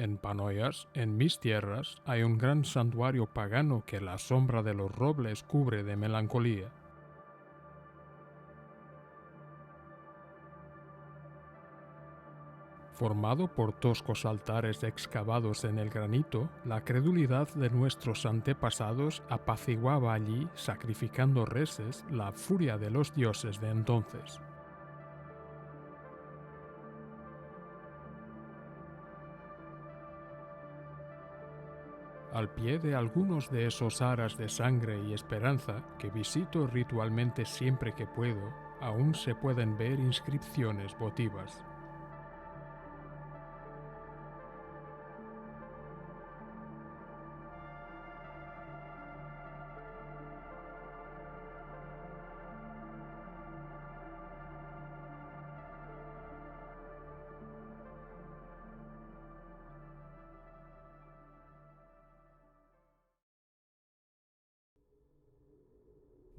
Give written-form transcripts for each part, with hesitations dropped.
En Panoyas, en mis tierras, hay un gran santuario pagano que la sombra de los robles cubre de melancolía. Formado por toscos altares excavados en el granito, la credulidad de nuestros antepasados apaciguaba allí, sacrificando reses, la furia de los dioses de entonces. Al pie de algunos de esos aras de sangre y esperanza, que visito ritualmente siempre que puedo, aún se pueden ver inscripciones votivas.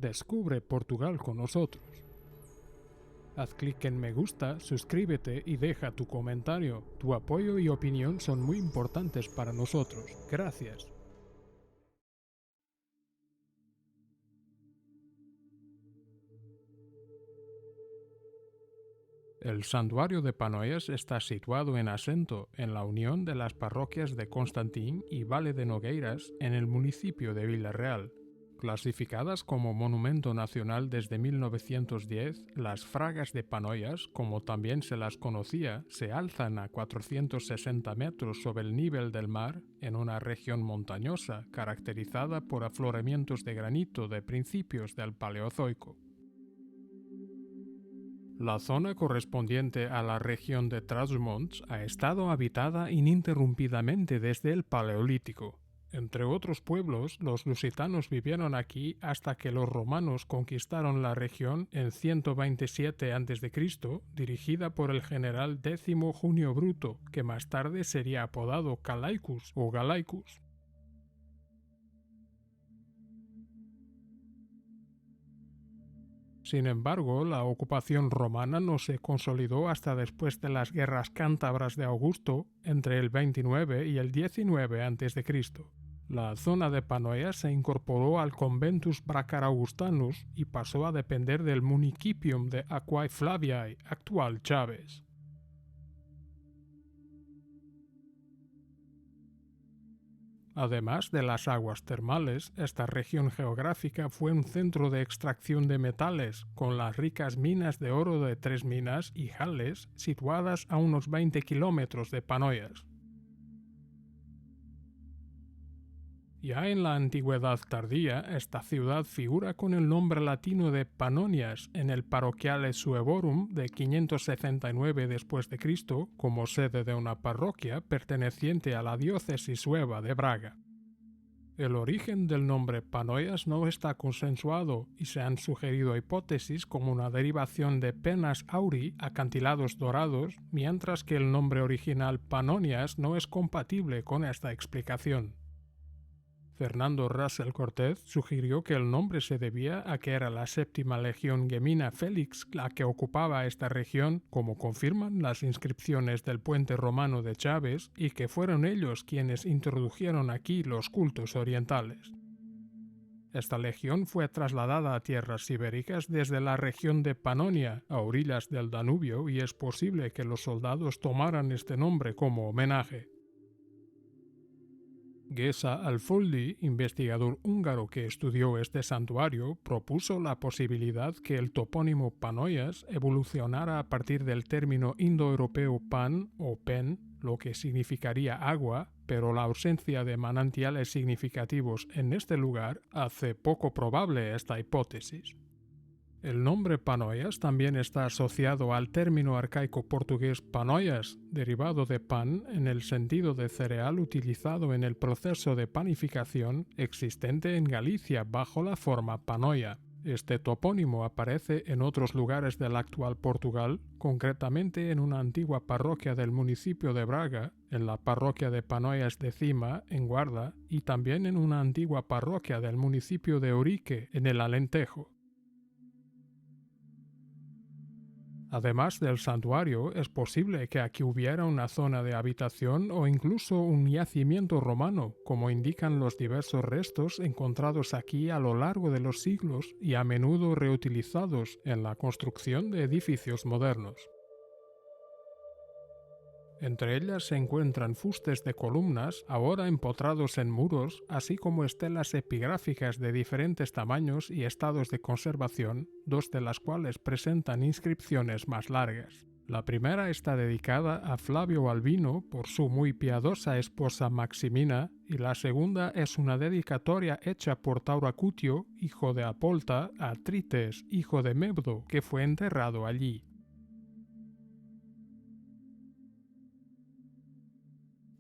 Descubre Portugal con nosotros. Haz clic en me gusta, suscríbete y deja tu comentario. Tu apoyo y opinión son muy importantes para nosotros. Gracias. El santuario de Panoyas está situado en Asento, en la unión de las parroquias de Constantín y Vale de Nogueiras, en el municipio de Villarreal. Clasificadas como Monumento Nacional desde 1910, las Fragas de Panoyas, como también se las conocía, se alzan a 460 metros sobre el nivel del mar en una región montañosa caracterizada por afloramientos de granito de principios del Paleozoico. La zona correspondiente a la región de Trás-os-Monts ha estado habitada ininterrumpidamente desde el Paleolítico. Entre otros pueblos, los lusitanos vivieron aquí hasta que los romanos conquistaron la región en 127 a.C., dirigida por el general Décimo Junio Bruto, que más tarde sería apodado Calaicus o Galaicus. Sin embargo, la ocupación romana no se consolidó hasta después de las guerras cántabras de Augusto, entre el 29 y el 19 a.C. La zona de Panoyas se incorporó al Conventus Bracar-Augustanus y pasó a depender del municipium de Aquae Flaviae, actual Chaves. Además de las aguas termales, esta región geográfica fue un centro de extracción de metales, con las ricas minas de oro de Tres Minas y Jales situadas a unos 20 kilómetros de Panoyas. Ya en la antigüedad tardía, esta ciudad figura con el nombre latino de Panonias en el Parochiale Suevorum de 569 d.C. como sede de una parroquia perteneciente a la diócesis sueva de Braga. El origen del nombre Panoyas no está consensuado y se han sugerido hipótesis como una derivación de Penas Auri, acantilados dorados, mientras que el nombre original Panonias no es compatible con esta explicación. Fernando Russell Cortez sugirió que el nombre se debía a que era la séptima legión gemina Félix la que ocupaba esta región, como confirman las inscripciones del puente romano de Chaves, y que fueron ellos quienes introdujeron aquí los cultos orientales. Esta legión fue trasladada a tierras ibéricas desde la región de Panonia, a orillas del Danubio, y es posible que los soldados tomaran este nombre como homenaje. Geza Alfoldi, investigador húngaro que estudió este santuario, propuso la posibilidad que el topónimo Panoyas evolucionara a partir del término indoeuropeo pan o pen, lo que significaría agua, pero la ausencia de manantiales significativos en este lugar hace poco probable esta hipótesis. El nombre Panoyas también está asociado al término arcaico portugués panoias, derivado de pan en el sentido de cereal utilizado en el proceso de panificación existente en Galicia bajo la forma panoia. Este topónimo aparece en otros lugares del actual Portugal, concretamente en una antigua parroquia del municipio de Braga, en la parroquia de Panoias de Cima, en Guarda, y también en una antigua parroquia del municipio de Urique, en el Alentejo. Además del santuario, es posible que aquí hubiera una zona de habitación o incluso un yacimiento romano, como indican los diversos restos encontrados aquí a lo largo de los siglos y a menudo reutilizados en la construcción de edificios modernos. Entre ellas se encuentran fustes de columnas, ahora empotrados en muros, así como estelas epigráficas de diferentes tamaños y estados de conservación, dos de las cuales presentan inscripciones más largas. La primera está dedicada a Flavio Albino por su muy piadosa esposa Maximina, y la segunda es una dedicatoria hecha por Tauracutio, hijo de Apolta, a Trites, hijo de Mebdo, que fue enterrado allí.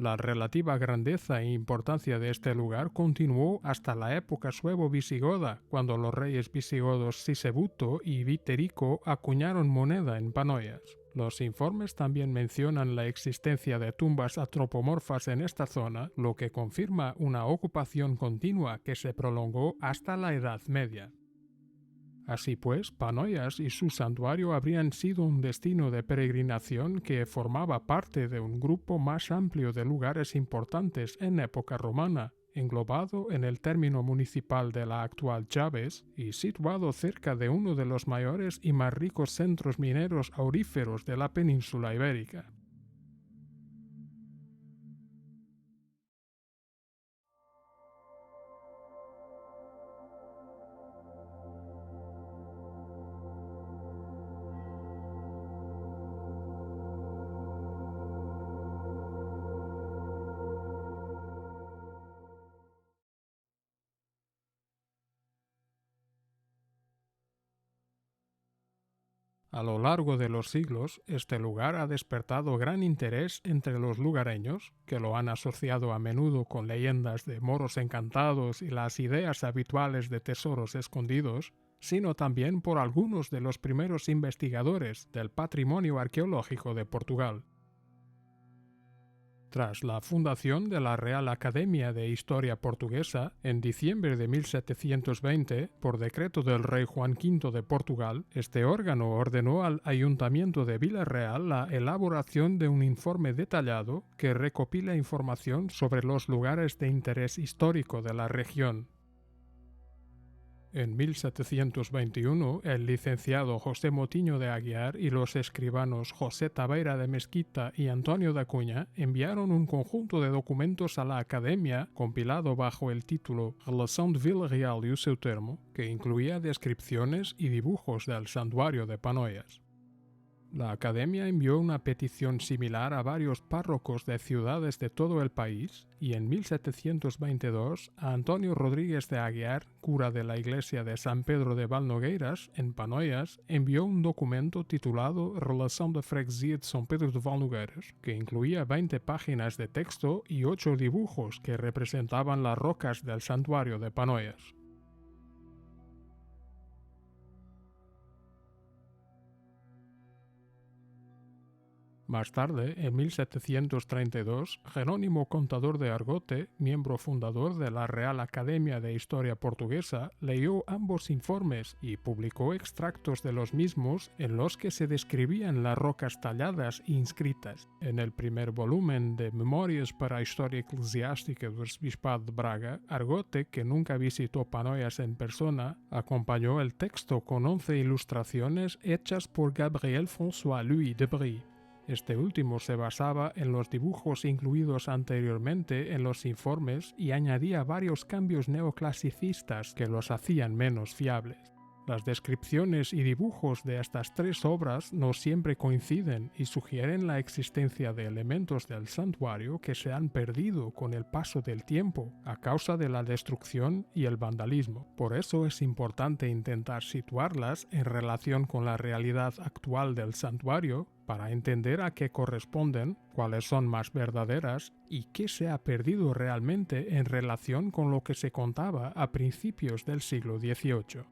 La relativa grandeza e importancia de este lugar continuó hasta la época suevo-visigoda, cuando los reyes visigodos Sisebuto y Viterico acuñaron moneda en Panoias. Los informes también mencionan la existencia de tumbas antropomorfas en esta zona, lo que confirma una ocupación continua que se prolongó hasta la Edad Media. Así pues, Panoias y su santuario habrían sido un destino de peregrinación que formaba parte de un grupo más amplio de lugares importantes en época romana, englobado en el término municipal de la actual Chaves y situado cerca de uno de los mayores y más ricos centros mineros auríferos de la península ibérica. A lo largo de los siglos, este lugar ha despertado gran interés entre los lugareños, que lo han asociado a menudo con leyendas de moros encantados y las ideas habituales de tesoros escondidos, sino también por algunos de los primeros investigadores del patrimonio arqueológico de Portugal. Tras la fundación de la Real Academia de Historia Portuguesa en diciembre de 1720, por decreto del rey Juan V de Portugal, este órgano ordenó al Ayuntamiento de Vila-real la elaboración de un informe detallado que recopila información sobre los lugares de interés histórico de la región. En 1721, el licenciado José Motiño de Aguiar y los escribanos José Tabeira de Mesquita y Antonio de Acuña enviaron un conjunto de documentos a la Academia, compilado bajo el título Relação de Vila Real y seu termo, que incluía descripciones y dibujos del santuario de Panoias. La Academia envió una petición similar a varios párrocos de ciudades de todo el país y en 1722 a Antonio Rodríguez de Aguiar, cura de la iglesia de San Pedro de Valnogueiras, en Panoias, envió un documento titulado Relação da Freguesia de São Pedro de Valnogueiras, que incluía 20 páginas de texto y 8 dibujos que representaban las rocas del santuario de Panoias. Más tarde, en 1732, Jerónimo Contador de Argote, miembro fundador de la Real Academia de Historia Portuguesa, leyó ambos informes y publicó extractos de los mismos en los que se describían las rocas talladas e inscritas. En el primer volumen de Memórias para a História Eclesiástica do Arcebispado de Braga, Argote, que nunca visitó Panoias en persona, acompañó el texto con 11 ilustraciones hechas por Gabriel François Louis de Brie. Este último se basaba en los dibujos incluidos anteriormente en los informes y añadía varios cambios neoclasicistas que los hacían menos fiables. Las descripciones y dibujos de estas tres obras no siempre coinciden y sugieren la existencia de elementos del santuario que se han perdido con el paso del tiempo a causa de la destrucción y el vandalismo. Por eso es importante intentar situarlas en relación con la realidad actual del santuario para entender a qué corresponden, cuáles son más verdaderas y qué se ha perdido realmente en relación con lo que se contaba a principios del siglo XVIII.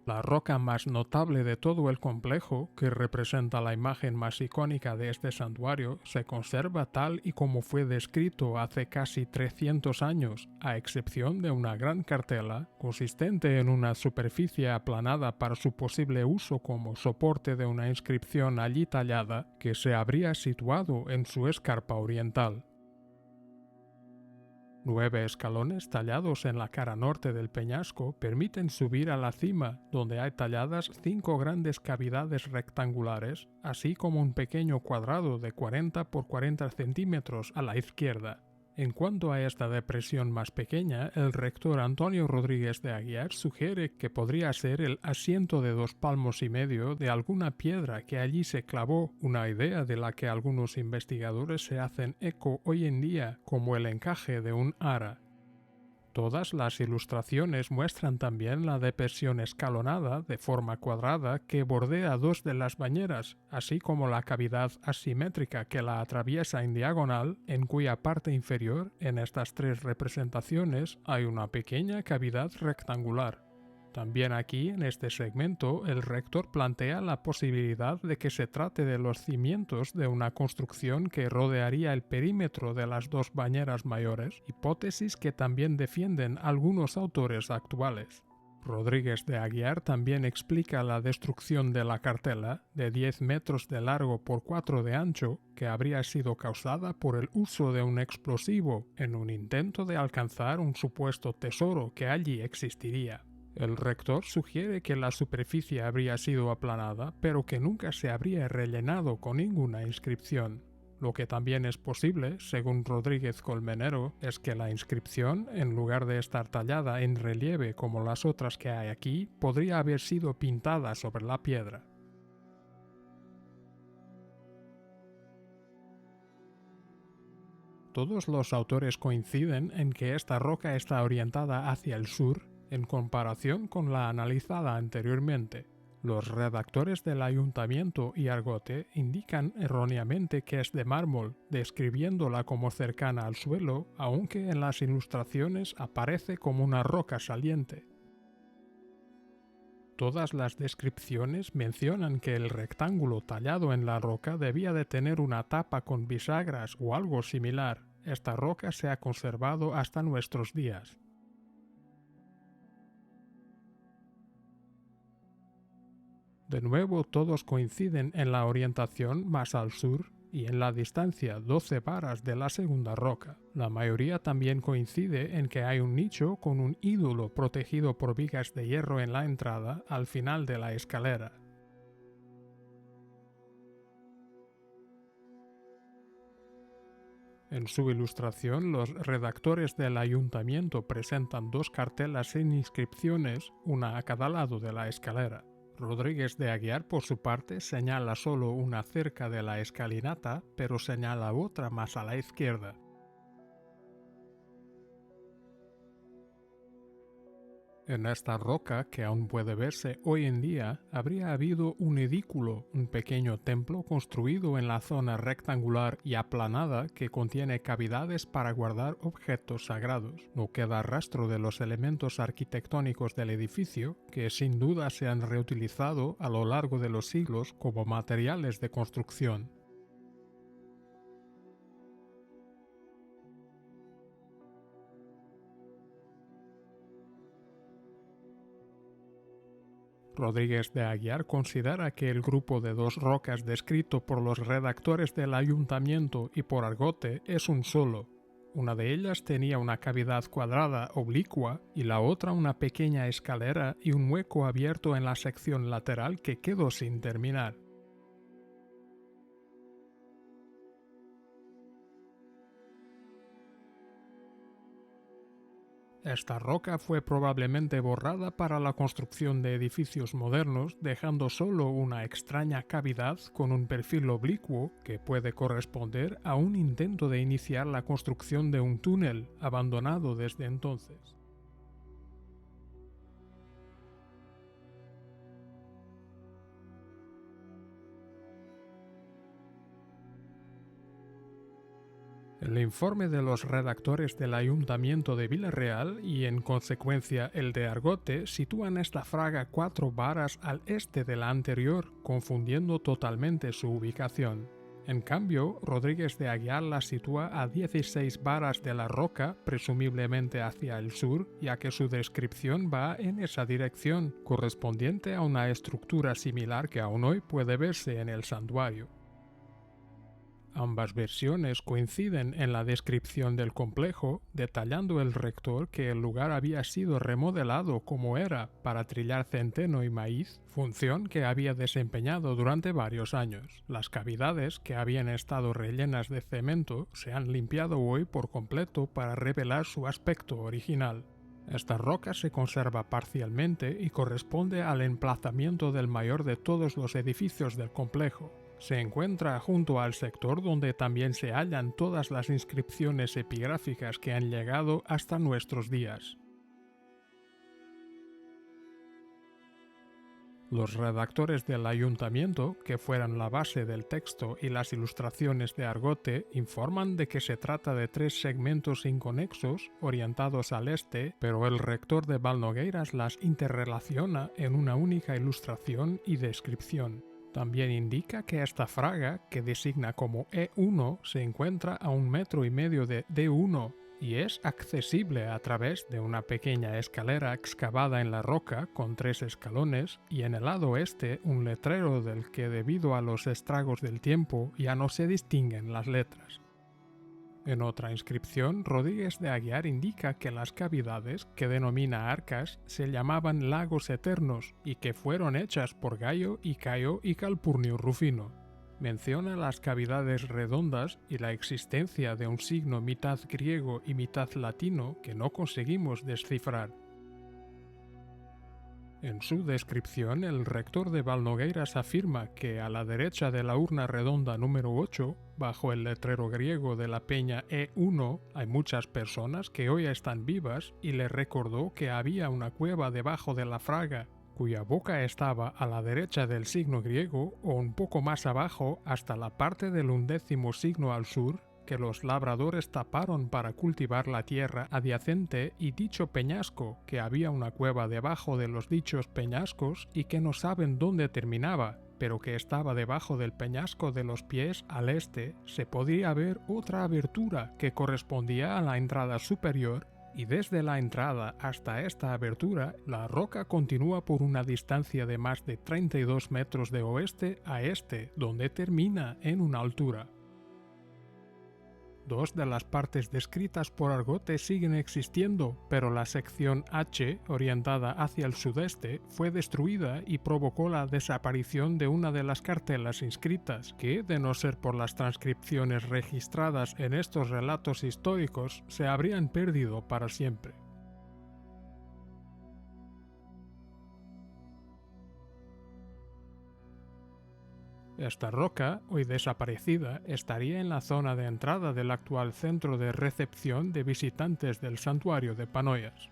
La roca más notable de todo el complejo, que representa la imagen más icónica de este santuario, se conserva tal y como fue descrito hace casi 300 años, a excepción de una gran cartela, consistente en una superficie aplanada para su posible uso como soporte de una inscripción allí tallada, que se habría situado en su escarpa oriental. 9 escalones tallados en la cara norte del peñasco permiten subir a la cima, donde hay talladas 5 grandes cavidades rectangulares, así como un pequeño cuadrado de 40 por 40 centímetros a la izquierda. En cuanto a esta depresión más pequeña, el rector Antonio Rodríguez de Aguiar sugiere que podría ser el asiento de 2,5 palmos de alguna piedra que allí se clavó, una idea de la que algunos investigadores se hacen eco hoy en día como el encaje de un ara. Todas las ilustraciones muestran también la depresión escalonada de forma cuadrada que bordea 2 de las bañeras, así como la cavidad asimétrica que la atraviesa en diagonal, en cuya parte inferior, en estas 3 representaciones, hay una pequeña cavidad rectangular. También aquí, en este segmento, el rector plantea la posibilidad de que se trate de los cimientos de una construcción que rodearía el perímetro de las 2 bañeras mayores, hipótesis que también defienden algunos autores actuales. Rodríguez de Aguiar también explica la destrucción de la cartela, de 10 metros de largo por 4 de ancho, que habría sido causada por el uso de un explosivo en un intento de alcanzar un supuesto tesoro que allí existiría. El rector sugiere que la superficie habría sido aplanada, pero que nunca se habría rellenado con ninguna inscripción. Lo que también es posible, según Rodríguez Colmenero, es que la inscripción, en lugar de estar tallada en relieve como las otras que hay aquí, podría haber sido pintada sobre la piedra. Todos los autores coinciden en que esta roca está orientada hacia el sur, en comparación con la analizada anteriormente. Los redactores del ayuntamiento y Argote indican erróneamente que es de mármol, describiéndola como cercana al suelo, aunque en las ilustraciones aparece como una roca saliente. Todas las descripciones mencionan que el rectángulo tallado en la roca debía de tener una tapa con bisagras o algo similar. Esta roca se ha conservado hasta nuestros días. De nuevo, todos coinciden en la orientación más al sur y en la distancia 12 varas de la segunda roca. La mayoría también coincide en que hay un nicho con un ídolo protegido por vigas de hierro en la entrada al final de la escalera. En su ilustración, los redactores del ayuntamiento presentan 2 cartelas sin inscripciones, una a cada lado de la escalera. Rodríguez de Aguiar, por su parte, señala solo una cerca de la escalinata, pero señala otra más a la izquierda. En esta roca, que aún puede verse hoy en día, habría habido un edículo, un pequeño templo construido en la zona rectangular y aplanada que contiene cavidades para guardar objetos sagrados. No queda rastro de los elementos arquitectónicos del edificio, que sin duda se han reutilizado a lo largo de los siglos como materiales de construcción. Rodríguez de Aguiar considera que el grupo de 2 rocas descrito por los redactores del ayuntamiento y por Argote es un solo. Una de ellas tenía una cavidad cuadrada oblicua y la otra una pequeña escalera y un hueco abierto en la sección lateral que quedó sin terminar. Esta roca fue probablemente borrada para la construcción de edificios modernos, dejando solo una extraña cavidad con un perfil oblicuo que puede corresponder a un intento de iniciar la construcción de un túnel, abandonado desde entonces. El informe de los redactores del Ayuntamiento de Villarreal y en consecuencia el de Argote sitúan esta fraga 4 varas al este de la anterior, confundiendo totalmente su ubicación. En cambio, Rodríguez de Aguiar la sitúa a 16 varas de la roca, presumiblemente hacia el sur, ya que su descripción va en esa dirección, correspondiente a una estructura similar que aún hoy puede verse en el santuario. Ambas versiones coinciden en la descripción del complejo, detallando el rector que el lugar había sido remodelado como era para trillar centeno y maíz, función que había desempeñado durante varios años. Las cavidades, que habían estado rellenas de cemento, se han limpiado hoy por completo para revelar su aspecto original. Esta roca se conserva parcialmente y corresponde al emplazamiento del mayor de todos los edificios del complejo. Se encuentra junto al sector donde también se hallan todas las inscripciones epigráficas que han llegado hasta nuestros días. Los redactores del ayuntamiento, que fueran la base del texto y las ilustraciones de Argote, informan de que se trata de 3 segmentos inconexos orientados al este, pero el rector de Valnogueiras las interrelaciona en una única ilustración y descripción. También indica que esta fraga, que designa como E1, se encuentra a 1,5 metros de D1 y es accesible a través de una pequeña escalera excavada en la roca con 3 escalones y en el lado este un letrero del que debido a los estragos del tiempo ya no se distinguen las letras. En otra inscripción, Rodríguez de Aguiar indica que las cavidades, que denomina arcas, se llamaban lagos eternos y que fueron hechas por Gallo y Cayo y Calpurnio Rufino. Menciona las cavidades redondas y la existencia de un signo mitad griego y mitad latino que no conseguimos descifrar. En su descripción, el rector de Valnogueiras afirma que a la derecha de la urna redonda número 8, bajo el letrero griego de la peña E1, hay muchas personas que hoy están vivas y le recordó que había una cueva debajo de la fraga, cuya boca estaba a la derecha del signo griego o un poco más abajo hasta la parte del 11º signo al sur, que los labradores taparon para cultivar la tierra adyacente y dicho peñasco, que había una cueva debajo de los dichos peñascos y que no saben dónde terminaba, pero que estaba debajo del peñasco de los pies al este, se podría ver otra abertura que correspondía a la entrada superior, y desde la entrada hasta esta abertura, la roca continúa por una distancia de más de 32 metros de oeste a este, donde termina en una altura. 2 de las partes descritas por Argote siguen existiendo, pero la sección H, orientada hacia el sudeste, fue destruida y provocó la desaparición de una de las cartelas inscritas, que, de no ser por las transcripciones registradas en estos relatos históricos, se habrían perdido para siempre. Esta roca, hoy desaparecida, estaría en la zona de entrada del actual centro de recepción de visitantes del santuario de Panoyas.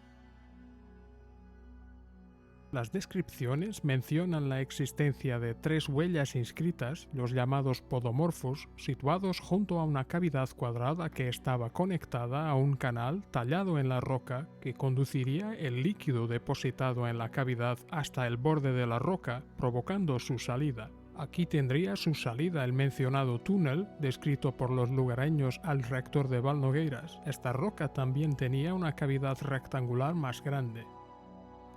Las descripciones mencionan la existencia de 3 huellas inscritas, los llamados podomorfos, situados junto a una cavidad cuadrada que estaba conectada a un canal tallado en la roca que conduciría el líquido depositado en la cavidad hasta el borde de la roca, provocando su salida. Aquí tendría su salida el mencionado túnel, descrito por los lugareños al rector de Valnogueiras. Esta roca también tenía una cavidad rectangular más grande.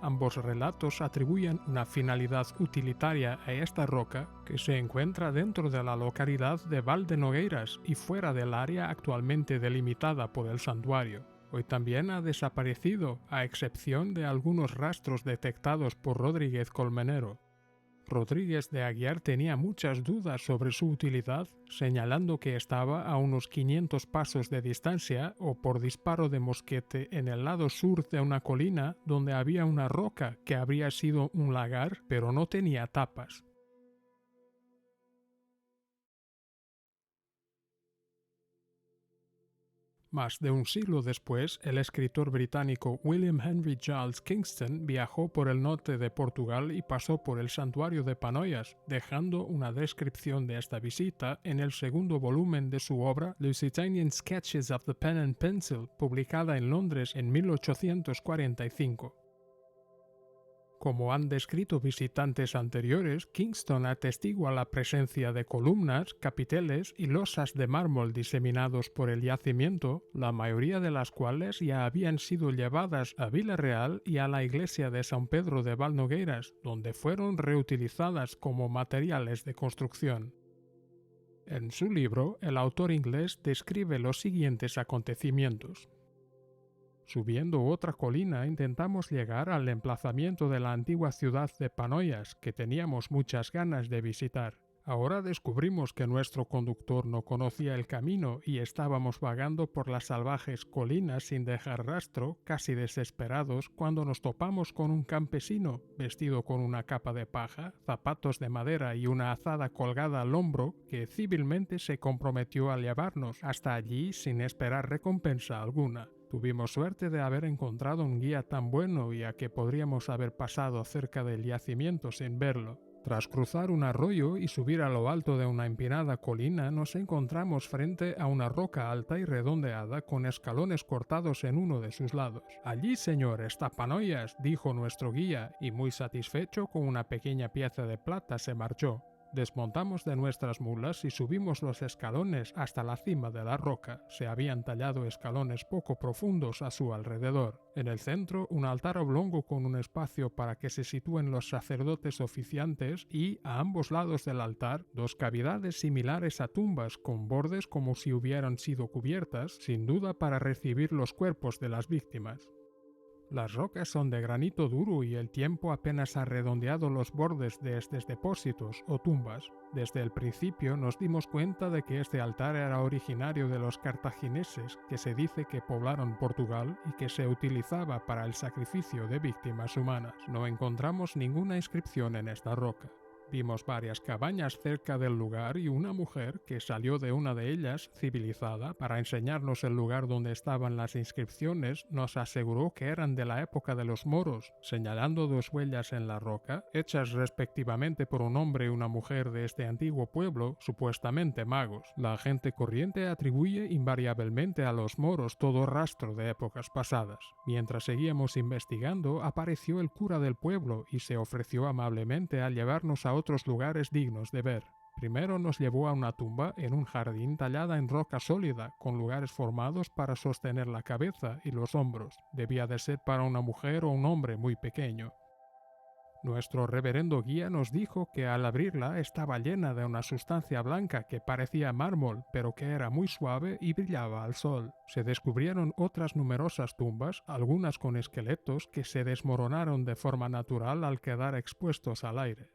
Ambos relatos atribuyen una finalidad utilitaria a esta roca que se encuentra dentro de la localidad de Valdenogueiras y fuera del área actualmente delimitada por el santuario. Hoy también ha desaparecido, a excepción de algunos rastros detectados por Rodríguez Colmenero. Rodríguez de Aguiar tenía muchas dudas sobre su utilidad, señalando que estaba a unos 500 pasos de distancia o por disparo de mosquete en el lado sur de una colina donde había una roca que habría sido un lagar, pero no tenía tapas. Más de un siglo después, el escritor británico William Henry Giles Kingston viajó por el norte de Portugal y pasó por el santuario de Panoias, dejando una descripción de esta visita en el segundo volumen de su obra Lusitanian Sketches of the Pen and Pencil, publicada en Londres en 1845. Como han descrito visitantes anteriores, Kingston atestigua la presencia de columnas, capiteles y losas de mármol diseminados por el yacimiento, la mayoría de las cuales ya habían sido llevadas a Vila-real y a la iglesia de San Pedro de Valnogueiras, donde fueron reutilizadas como materiales de construcción. En su libro, el autor inglés describe los siguientes acontecimientos. Subiendo otra colina intentamos llegar al emplazamiento de la antigua ciudad de Panoias, que teníamos muchas ganas de visitar. Ahora descubrimos que nuestro conductor no conocía el camino y estábamos vagando por las salvajes colinas sin dejar rastro, casi desesperados, cuando nos topamos con un campesino, vestido con una capa de paja, zapatos de madera y una azada colgada al hombro, que civilmente se comprometió a llevarnos hasta allí sin esperar recompensa alguna. Tuvimos suerte de haber encontrado un guía tan bueno, ya que podríamos haber pasado cerca del yacimiento sin verlo. Tras cruzar un arroyo y subir a lo alto de una empinada colina, nos encontramos frente a una roca alta y redondeada con escalones cortados en uno de sus lados. «Allí, señor, está Panoias», dijo nuestro guía, y muy satisfecho con una pequeña pieza de plata se marchó. Desmontamos de nuestras mulas y subimos los escalones hasta la cima de la roca. Se habían tallado escalones poco profundos a su alrededor. En el centro, un altar oblongo con un espacio para que se sitúen los sacerdotes oficiantes y, a ambos lados del altar, dos cavidades similares a tumbas con bordes como si hubieran sido cubiertas, sin duda para recibir los cuerpos de las víctimas. Las rocas son de granito duro y el tiempo apenas ha redondeado los bordes de estos depósitos o tumbas. Desde el principio nos dimos cuenta de que este altar era originario de los cartagineses, que se dice que poblaron Portugal y que se utilizaba para el sacrificio de víctimas humanas. No encontramos ninguna inscripción en esta roca. Vimos varias cabañas cerca del lugar y una mujer que salió de una de ellas, civilizada, para enseñarnos el lugar donde estaban las inscripciones, nos aseguró que eran de la época de los moros, señalando dos huellas en la roca, hechas respectivamente por un hombre y una mujer de este antiguo pueblo, supuestamente magos. La gente corriente atribuye invariablemente a los moros todo rastro de épocas pasadas. Mientras seguíamos investigando, apareció el cura del pueblo y se ofreció amablemente a llevarnos a otros lugares dignos de ver. Primero nos llevó a una tumba en un jardín tallada en roca sólida, con lugares formados para sostener la cabeza y los hombros. Debía de ser para una mujer o un hombre muy pequeño. Nuestro reverendo guía nos dijo que al abrirla estaba llena de una sustancia blanca que parecía mármol, pero que era muy suave y brillaba al sol. Se descubrieron otras numerosas tumbas, algunas con esqueletos que se desmoronaron de forma natural al quedar expuestos al aire.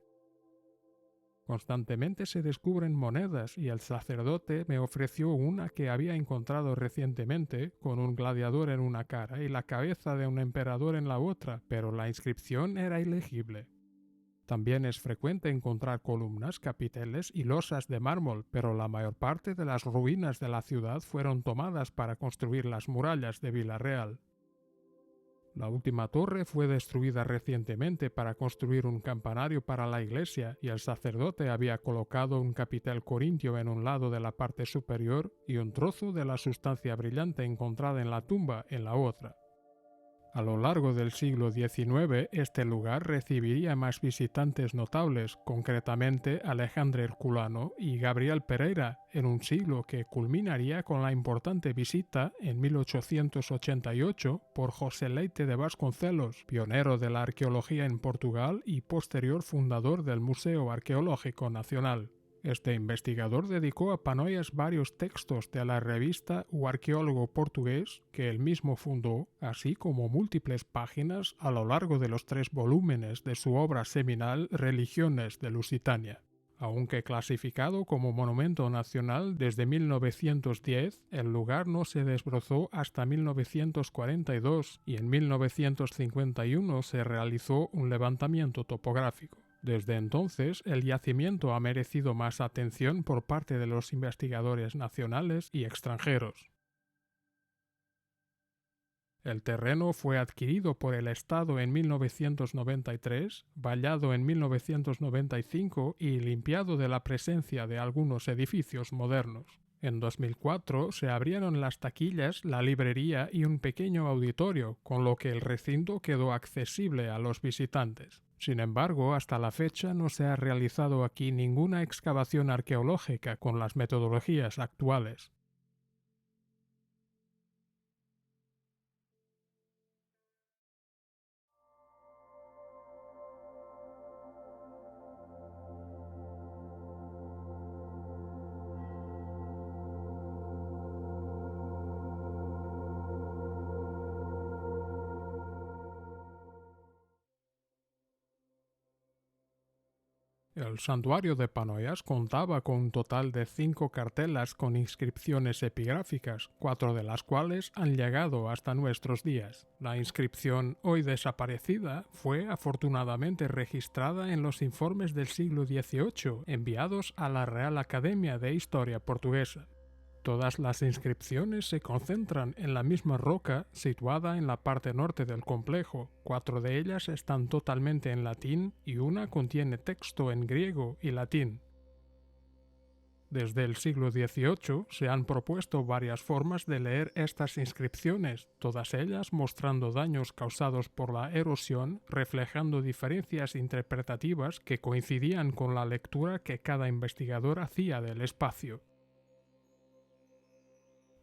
Constantemente se descubren monedas y el sacerdote me ofreció una que había encontrado recientemente con un gladiador en una cara y la cabeza de un emperador en la otra, pero la inscripción era ilegible. También es frecuente encontrar columnas, capiteles y losas de mármol, pero la mayor parte de las ruinas de la ciudad fueron tomadas para construir las murallas de Vila-real. La última torre fue destruida recientemente para construir un campanario para la iglesia y el sacerdote había colocado un capitel corintio en un lado de la parte superior y un trozo de la sustancia brillante encontrada en la tumba en la otra. A lo largo del siglo XIX, este lugar recibiría más visitantes notables, concretamente Alejandro Herculano y Gabriel Pereira, en un siglo que culminaría con la importante visita en 1888 por José Leite de Vasconcelos, pionero de la arqueología en Portugal y posterior fundador del Museo Arqueológico Nacional. Este investigador dedicó a Panoias varios textos de la revista O Arqueólogo Portugués, que él mismo fundó, así como múltiples páginas a lo largo de los 3 volúmenes de su obra seminal Religiones de Lusitania. Aunque clasificado como monumento nacional desde 1910, el lugar no se desbrozó hasta 1942 y en 1951 se realizó un levantamiento topográfico. Desde entonces, el yacimiento ha merecido más atención por parte de los investigadores nacionales y extranjeros. El terreno fue adquirido por el Estado en 1993, vallado en 1995 y limpiado de la presencia de algunos edificios modernos. En 2004 se abrieron las taquillas, la librería y un pequeño auditorio, con lo que el recinto quedó accesible a los visitantes. Sin embargo, hasta la fecha no se ha realizado aquí ninguna excavación arqueológica con las metodologías actuales. El santuario de Panoias contaba con un total de 5 cartelas con inscripciones epigráficas, 4 de las cuales han llegado hasta nuestros días. La inscripción, hoy desaparecida, fue afortunadamente registrada en los informes del siglo XVIII enviados a la Real Academia de Historia Portuguesa. Todas las inscripciones se concentran en la misma roca situada en la parte norte del complejo. 4 de ellas están totalmente en latín y una contiene texto en griego y latín. Desde el siglo XVIII se han propuesto varias formas de leer estas inscripciones, todas ellas mostrando daños causados por la erosión, reflejando diferencias interpretativas que coincidían con la lectura que cada investigador hacía del espacio.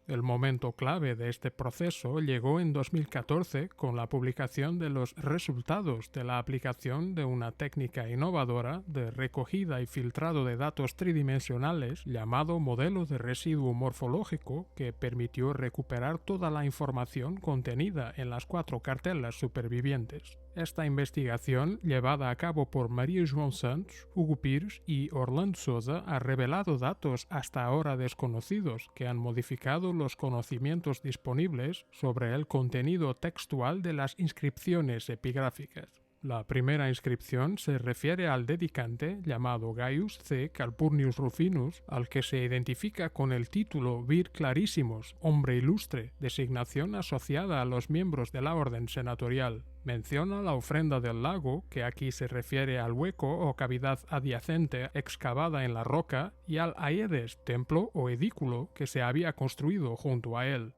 El momento clave de este proceso llegó en 2014 con la publicación de los resultados de la aplicación de una técnica innovadora de recogida y filtrado de datos tridimensionales llamado modelo de residuo morfológico, que permitió recuperar toda la información contenida en las 4 cartelas supervivientes. Esta investigación, llevada a cabo por Maria João Santos, Hugo Pires y Orlando Sousa, ha revelado datos hasta ahora desconocidos que han modificado los conocimientos disponibles sobre el contenido textual de las inscripciones epigráficas. La primera inscripción se refiere al dedicante, llamado Gaius C. Calpurnius Rufinus, al que se identifica con el título Vir Clarissimus, hombre ilustre, designación asociada a los miembros de la orden senatorial. Menciona la ofrenda del lago, que aquí se refiere al hueco o cavidad adyacente excavada en la roca, y al aedes, templo o edículo, que se había construido junto a él.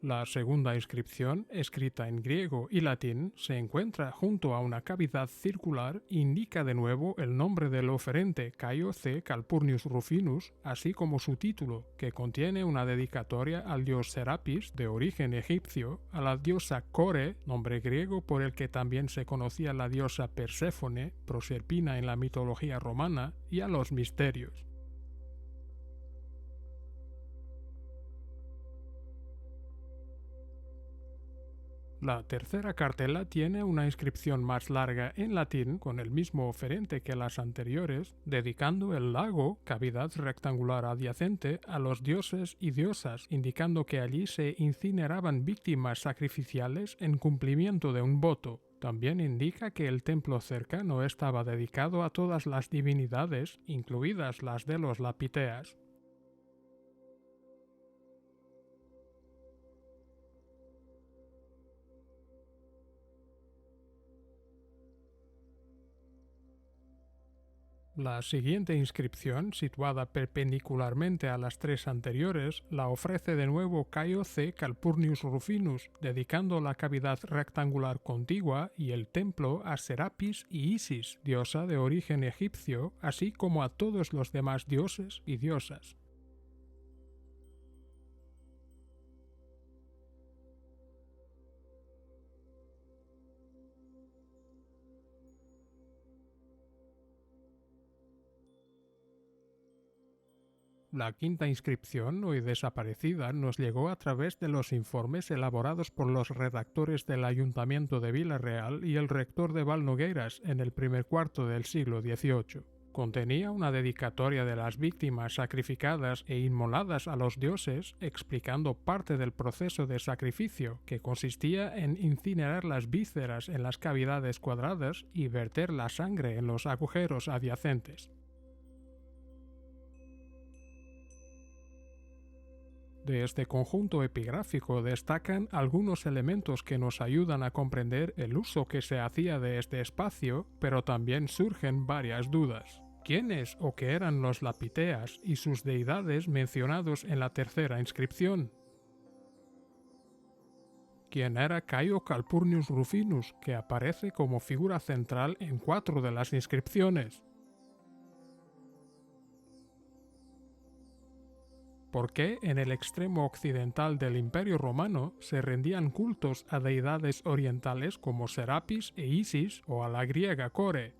La segunda inscripción, escrita en griego y latín, se encuentra junto a una cavidad circular e indica de nuevo el nombre del oferente Caio C. Calpurnius Rufinus, así como su título, que contiene una dedicatoria al dios Serapis, de origen egipcio, a la diosa Core, nombre griego por el que también se conocía la diosa Perséfone, Proserpina en la mitología romana, y a los misterios. La tercera cartela tiene una inscripción más larga en latín con el mismo oferente que las anteriores, dedicando el lago, cavidad rectangular adyacente, a los dioses y diosas, indicando que allí se incineraban víctimas sacrificiales en cumplimiento de un voto. También indica que el templo cercano estaba dedicado a todas las divinidades, incluidas las de los lapiteas. La siguiente inscripción, situada perpendicularmente a las 3 anteriores, la ofrece de nuevo Caio C. Calpurnius Rufinus, dedicando la cavidad rectangular contigua y el templo a Serapis y Isis, diosa de origen egipcio, así como a todos los demás dioses y diosas. La quinta inscripción, hoy desaparecida, nos llegó a través de los informes elaborados por los redactores del Ayuntamiento de Vila-real y el rector de Valnogueiras en el primer cuarto del siglo XVIII. Contenía una dedicatoria de las víctimas sacrificadas e inmoladas a los dioses, explicando parte del proceso de sacrificio, que consistía en incinerar las vísceras en las cavidades cuadradas y verter la sangre en los agujeros adyacentes. De este conjunto epigráfico destacan algunos elementos que nos ayudan a comprender el uso que se hacía de este espacio, pero también surgen varias dudas. ¿Quiénes o qué eran los lapiteas y sus deidades mencionados en la tercera inscripción? ¿Quién era Caio Calpurnius Rufinus, que aparece como figura central en 4 de las inscripciones? ¿Por qué en el extremo occidental del Imperio Romano se rendían cultos a deidades orientales como Serapis e Isis o a la griega Core?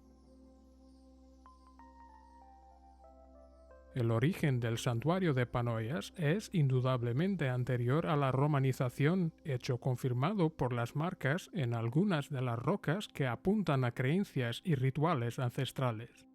El origen del santuario de Panoias es indudablemente anterior a la romanización, hecho confirmado por las marcas en algunas de las rocas que apuntan a creencias y rituales ancestrales.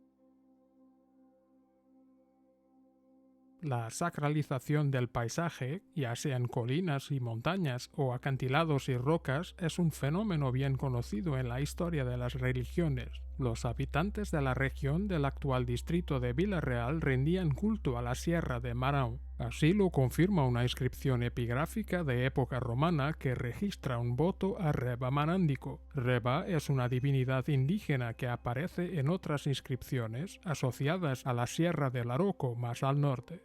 La sacralización del paisaje, ya sean colinas y montañas o acantilados y rocas, es un fenómeno bien conocido en la historia de las religiones. Los habitantes de la región del actual distrito de Vila-real rendían culto a la sierra de Marão. Así lo confirma una inscripción epigráfica de época romana que registra un voto a Reba Manandico. Reba es una divinidad indígena que aparece en otras inscripciones asociadas a la sierra del Aroco más al norte.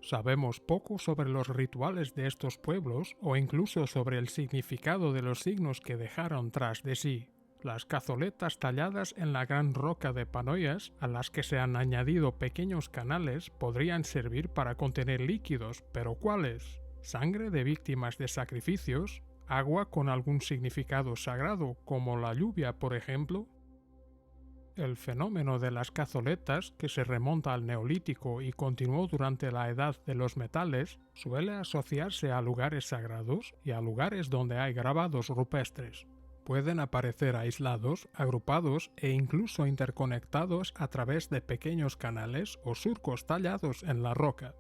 Sabemos poco sobre los rituales de estos pueblos o incluso sobre el significado de los signos que dejaron tras de sí. Las cazoletas talladas en la gran roca de Panoias, a las que se han añadido pequeños canales, podrían servir para contener líquidos, pero ¿cuáles? ¿Sangre de víctimas de sacrificios? ¿Agua con algún significado sagrado, como la lluvia, por ejemplo? El fenómeno de las cazoletas, que se remonta al Neolítico y continuó durante la Edad de los Metales, suele asociarse a lugares sagrados y a lugares donde hay grabados rupestres. Pueden aparecer aislados, agrupados e incluso interconectados a través de pequeños canales o surcos tallados en la roca.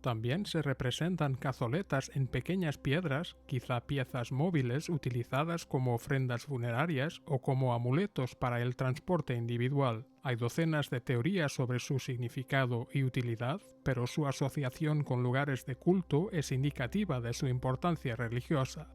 También se representan cazoletas en pequeñas piedras, quizá piezas móviles utilizadas como ofrendas funerarias o como amuletos para el transporte individual. Hay docenas de teorías sobre su significado y utilidad, pero su asociación con lugares de culto es indicativa de su importancia religiosa.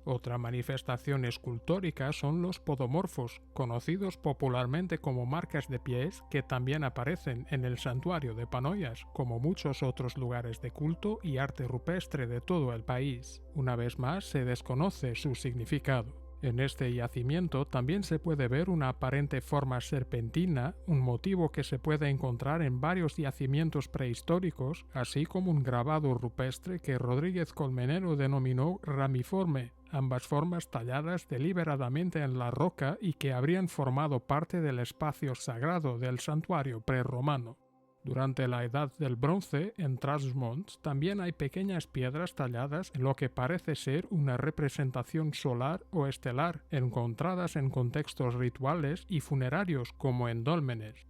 Otra manifestación escultórica son los podomorfos, conocidos popularmente como marcas de pies, que también aparecen en el santuario de Panoias, como muchos otros lugares de culto y arte rupestre de todo el país. Una vez más, se desconoce su significado. En este yacimiento también se puede ver una aparente forma serpentina, un motivo que se puede encontrar en varios yacimientos prehistóricos, así como un grabado rupestre que Rodríguez Colmenero denominó ramiforme, ambas formas talladas deliberadamente en la roca y que habrían formado parte del espacio sagrado del santuario prerromano. Durante la Edad del Bronce, en Trás-os-Monts, también hay pequeñas piedras talladas en lo que parece ser una representación solar o estelar, encontradas en contextos rituales y funerarios como en dólmenes.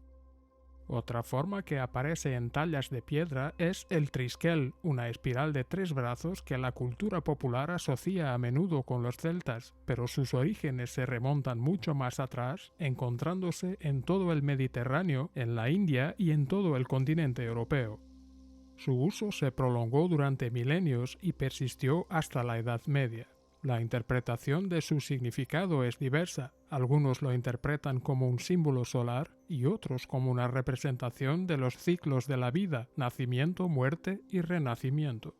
Otra forma que aparece en tallas de piedra es el triskel, una espiral de 3 brazos que la cultura popular asocia a menudo con los celtas, pero sus orígenes se remontan mucho más atrás, encontrándose en todo el Mediterráneo, en la India y en todo el continente europeo. Su uso se prolongó durante milenios y persistió hasta la Edad Media. La interpretación de su significado es diversa. Algunos lo interpretan como un símbolo solar y otros como una representación de los ciclos de la vida, nacimiento, muerte y renacimiento.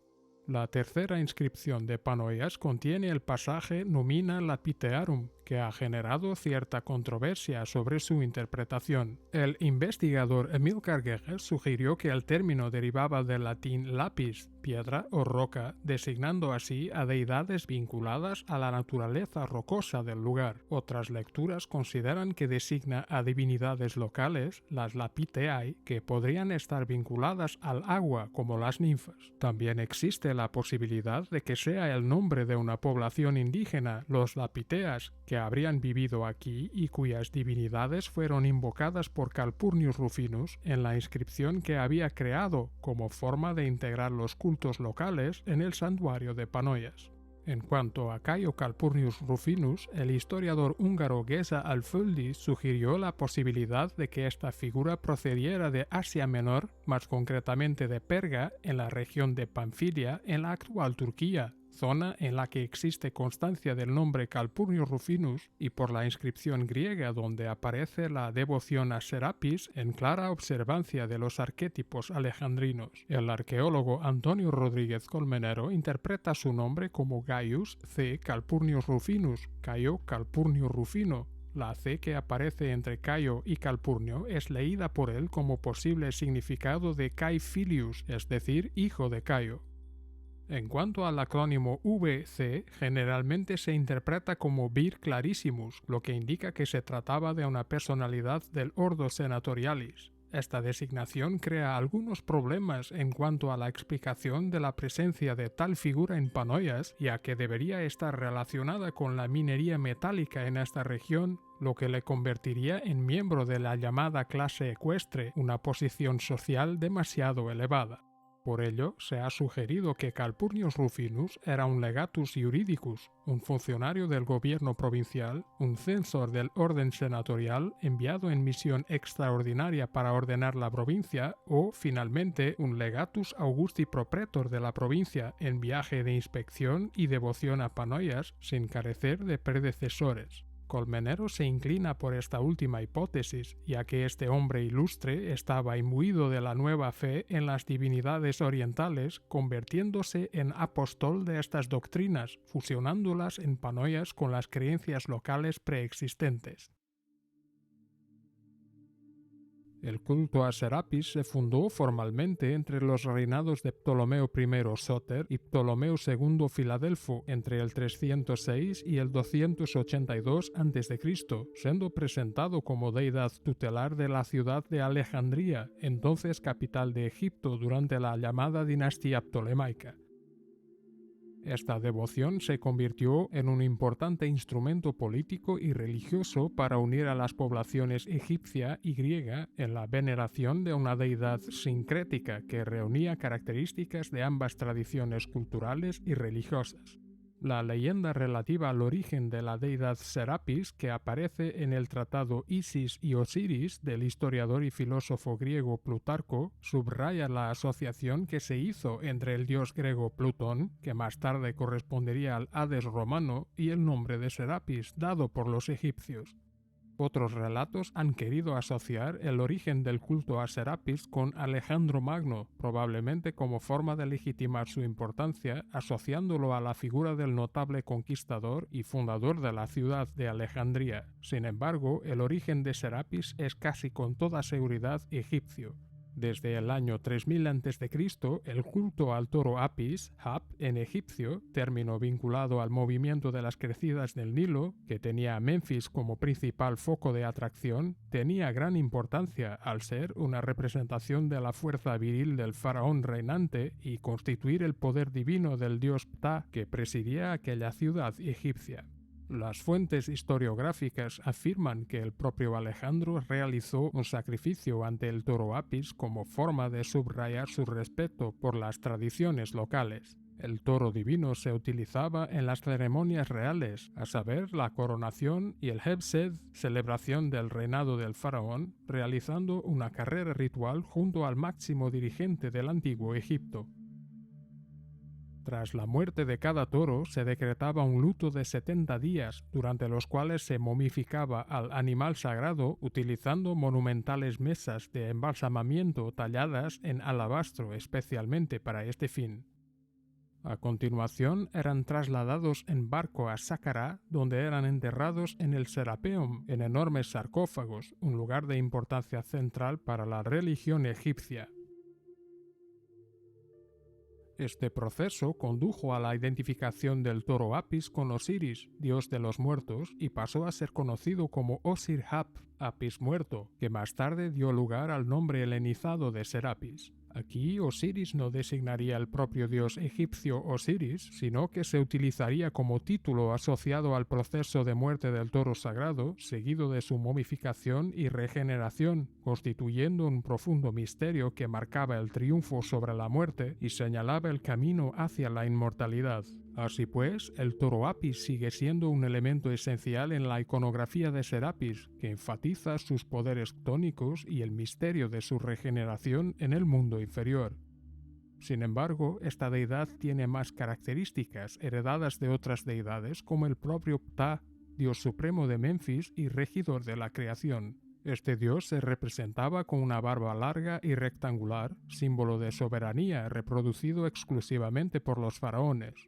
La tercera inscripción de Panoias contiene el pasaje Numina Lapitearum, que ha generado cierta controversia sobre su interpretación. El investigador Amílcar Guerra sugirió que el término derivaba del latín lapis, piedra o roca, designando así a deidades vinculadas a la naturaleza rocosa del lugar. Otras lecturas consideran que designa a divinidades locales, las lapiteai, que podrían estar vinculadas al agua como las ninfas. También existe la posibilidad de que sea el nombre de una población indígena, los lapiteas, que habrían vivido aquí y cuyas divinidades fueron invocadas por Calpurnius Rufinus en la inscripción que había creado como forma de integrar los cultos locales en el santuario de Panoias. En cuanto a Cayo Calpurnius Rufinus, el historiador húngaro Géza Alföldi sugirió la posibilidad de que esta figura procediera de Asia Menor, más concretamente de Perga, en la región de Panfilia, en la actual Turquía, zona en la que existe constancia del nombre Calpurnius Rufinus y por la inscripción griega donde aparece la devoción a Serapis en clara observancia de los arquetipos alejandrinos. El arqueólogo Antonio Rodríguez Colmenero interpreta su nombre como Gaius C. Calpurnius Rufinus, Cayo Calpurnio Rufino. La C que aparece entre Cayo y Calpurnio es leída por él como posible significado de Cai Filius, es decir, hijo de Cayo. En cuanto al acrónimo VC, generalmente se interpreta como Vir Clarissimus, lo que indica que se trataba de una personalidad del Ordo Senatorialis. Esta designación crea algunos problemas en cuanto a la explicación de la presencia de tal figura en Panoias, ya que debería estar relacionada con la minería metálica en esta región, lo que le convertiría en miembro de la llamada clase ecuestre, una posición social demasiado elevada. Por ello, se ha sugerido que Calpurnius Rufinus era un legatus juridicus, un funcionario del gobierno provincial, un censor del orden senatorial enviado en misión extraordinaria para ordenar la provincia o, finalmente, un legatus augusti propretor de la provincia en viaje de inspección y devoción a Panoias sin carecer de predecesores. Colmenero se inclina por esta última hipótesis, ya que este hombre ilustre estaba imbuido de la nueva fe en las divinidades orientales, convirtiéndose en apóstol de estas doctrinas, fusionándolas en Panoias con las creencias locales preexistentes. El culto a Serapis se fundó formalmente entre los reinados de Ptolomeo I Sóter y Ptolomeo II Filadelfo entre el 306 y el 282 a.C., siendo presentado como deidad tutelar de la ciudad de Alejandría, entonces capital de Egipto durante la llamada dinastía ptolemaica. Esta devoción se convirtió en un importante instrumento político y religioso para unir a las poblaciones egipcia y griega en la veneración de una deidad sincrética que reunía características de ambas tradiciones culturales y religiosas. La leyenda relativa al origen de la deidad Serapis, que aparece en el tratado Isis y Osiris del historiador y filósofo griego Plutarco, subraya la asociación que se hizo entre el dios griego Plutón, que más tarde correspondería al Hades romano, y el nombre de Serapis dado por los egipcios. Otros relatos han querido asociar el origen del culto a Serapis con Alejandro Magno, probablemente como forma de legitimar su importancia, asociándolo a la figura del notable conquistador y fundador de la ciudad de Alejandría. Sin embargo, el origen de Serapis es casi con toda seguridad egipcio. Desde el año 3000 a.C., el culto al toro Apis, Hap, en egipcio, término vinculado al movimiento de las crecidas del Nilo, que tenía a Menfis como principal foco de atracción, tenía gran importancia al ser una representación de la fuerza viril del faraón reinante y constituir el poder divino del dios Ptah que presidía aquella ciudad egipcia. Las fuentes historiográficas afirman que el propio Alejandro realizó un sacrificio ante el toro Apis como forma de subrayar su respeto por las tradiciones locales. El toro divino se utilizaba en las ceremonias reales, a saber, la coronación y el Hebsed, celebración del reinado del faraón, realizando una carrera ritual junto al máximo dirigente del antiguo Egipto. Tras la muerte de cada toro se decretaba un luto de 70 días, durante los cuales se momificaba al animal sagrado utilizando monumentales mesas de embalsamamiento talladas en alabastro especialmente para este fin. A continuación eran trasladados en barco a Saqqara, donde eran enterrados en el Serapeum, en enormes sarcófagos, un lugar de importancia central para la religión egipcia. Este proceso condujo a la identificación del toro Apis con Osiris, dios de los muertos, y pasó a ser conocido como Osir-Hap, Apis muerto, que más tarde dio lugar al nombre helenizado de Serapis. Aquí Osiris no designaría el propio dios egipcio Osiris, sino que se utilizaría como título asociado al proceso de muerte del toro sagrado, seguido de su momificación y regeneración, constituyendo un profundo misterio que marcaba el triunfo sobre la muerte y señalaba el camino hacia la inmortalidad. Así pues, el toro Apis sigue siendo un elemento esencial en la iconografía de Serapis, que enfatiza sus poderes ctónicos y el misterio de su regeneración en el mundo inferior. Sin embargo, esta deidad tiene más características heredadas de otras deidades como el propio Ptah, dios supremo de Menfis y regidor de la creación. Este dios se representaba con una barba larga y rectangular, símbolo de soberanía reproducido exclusivamente por los faraones.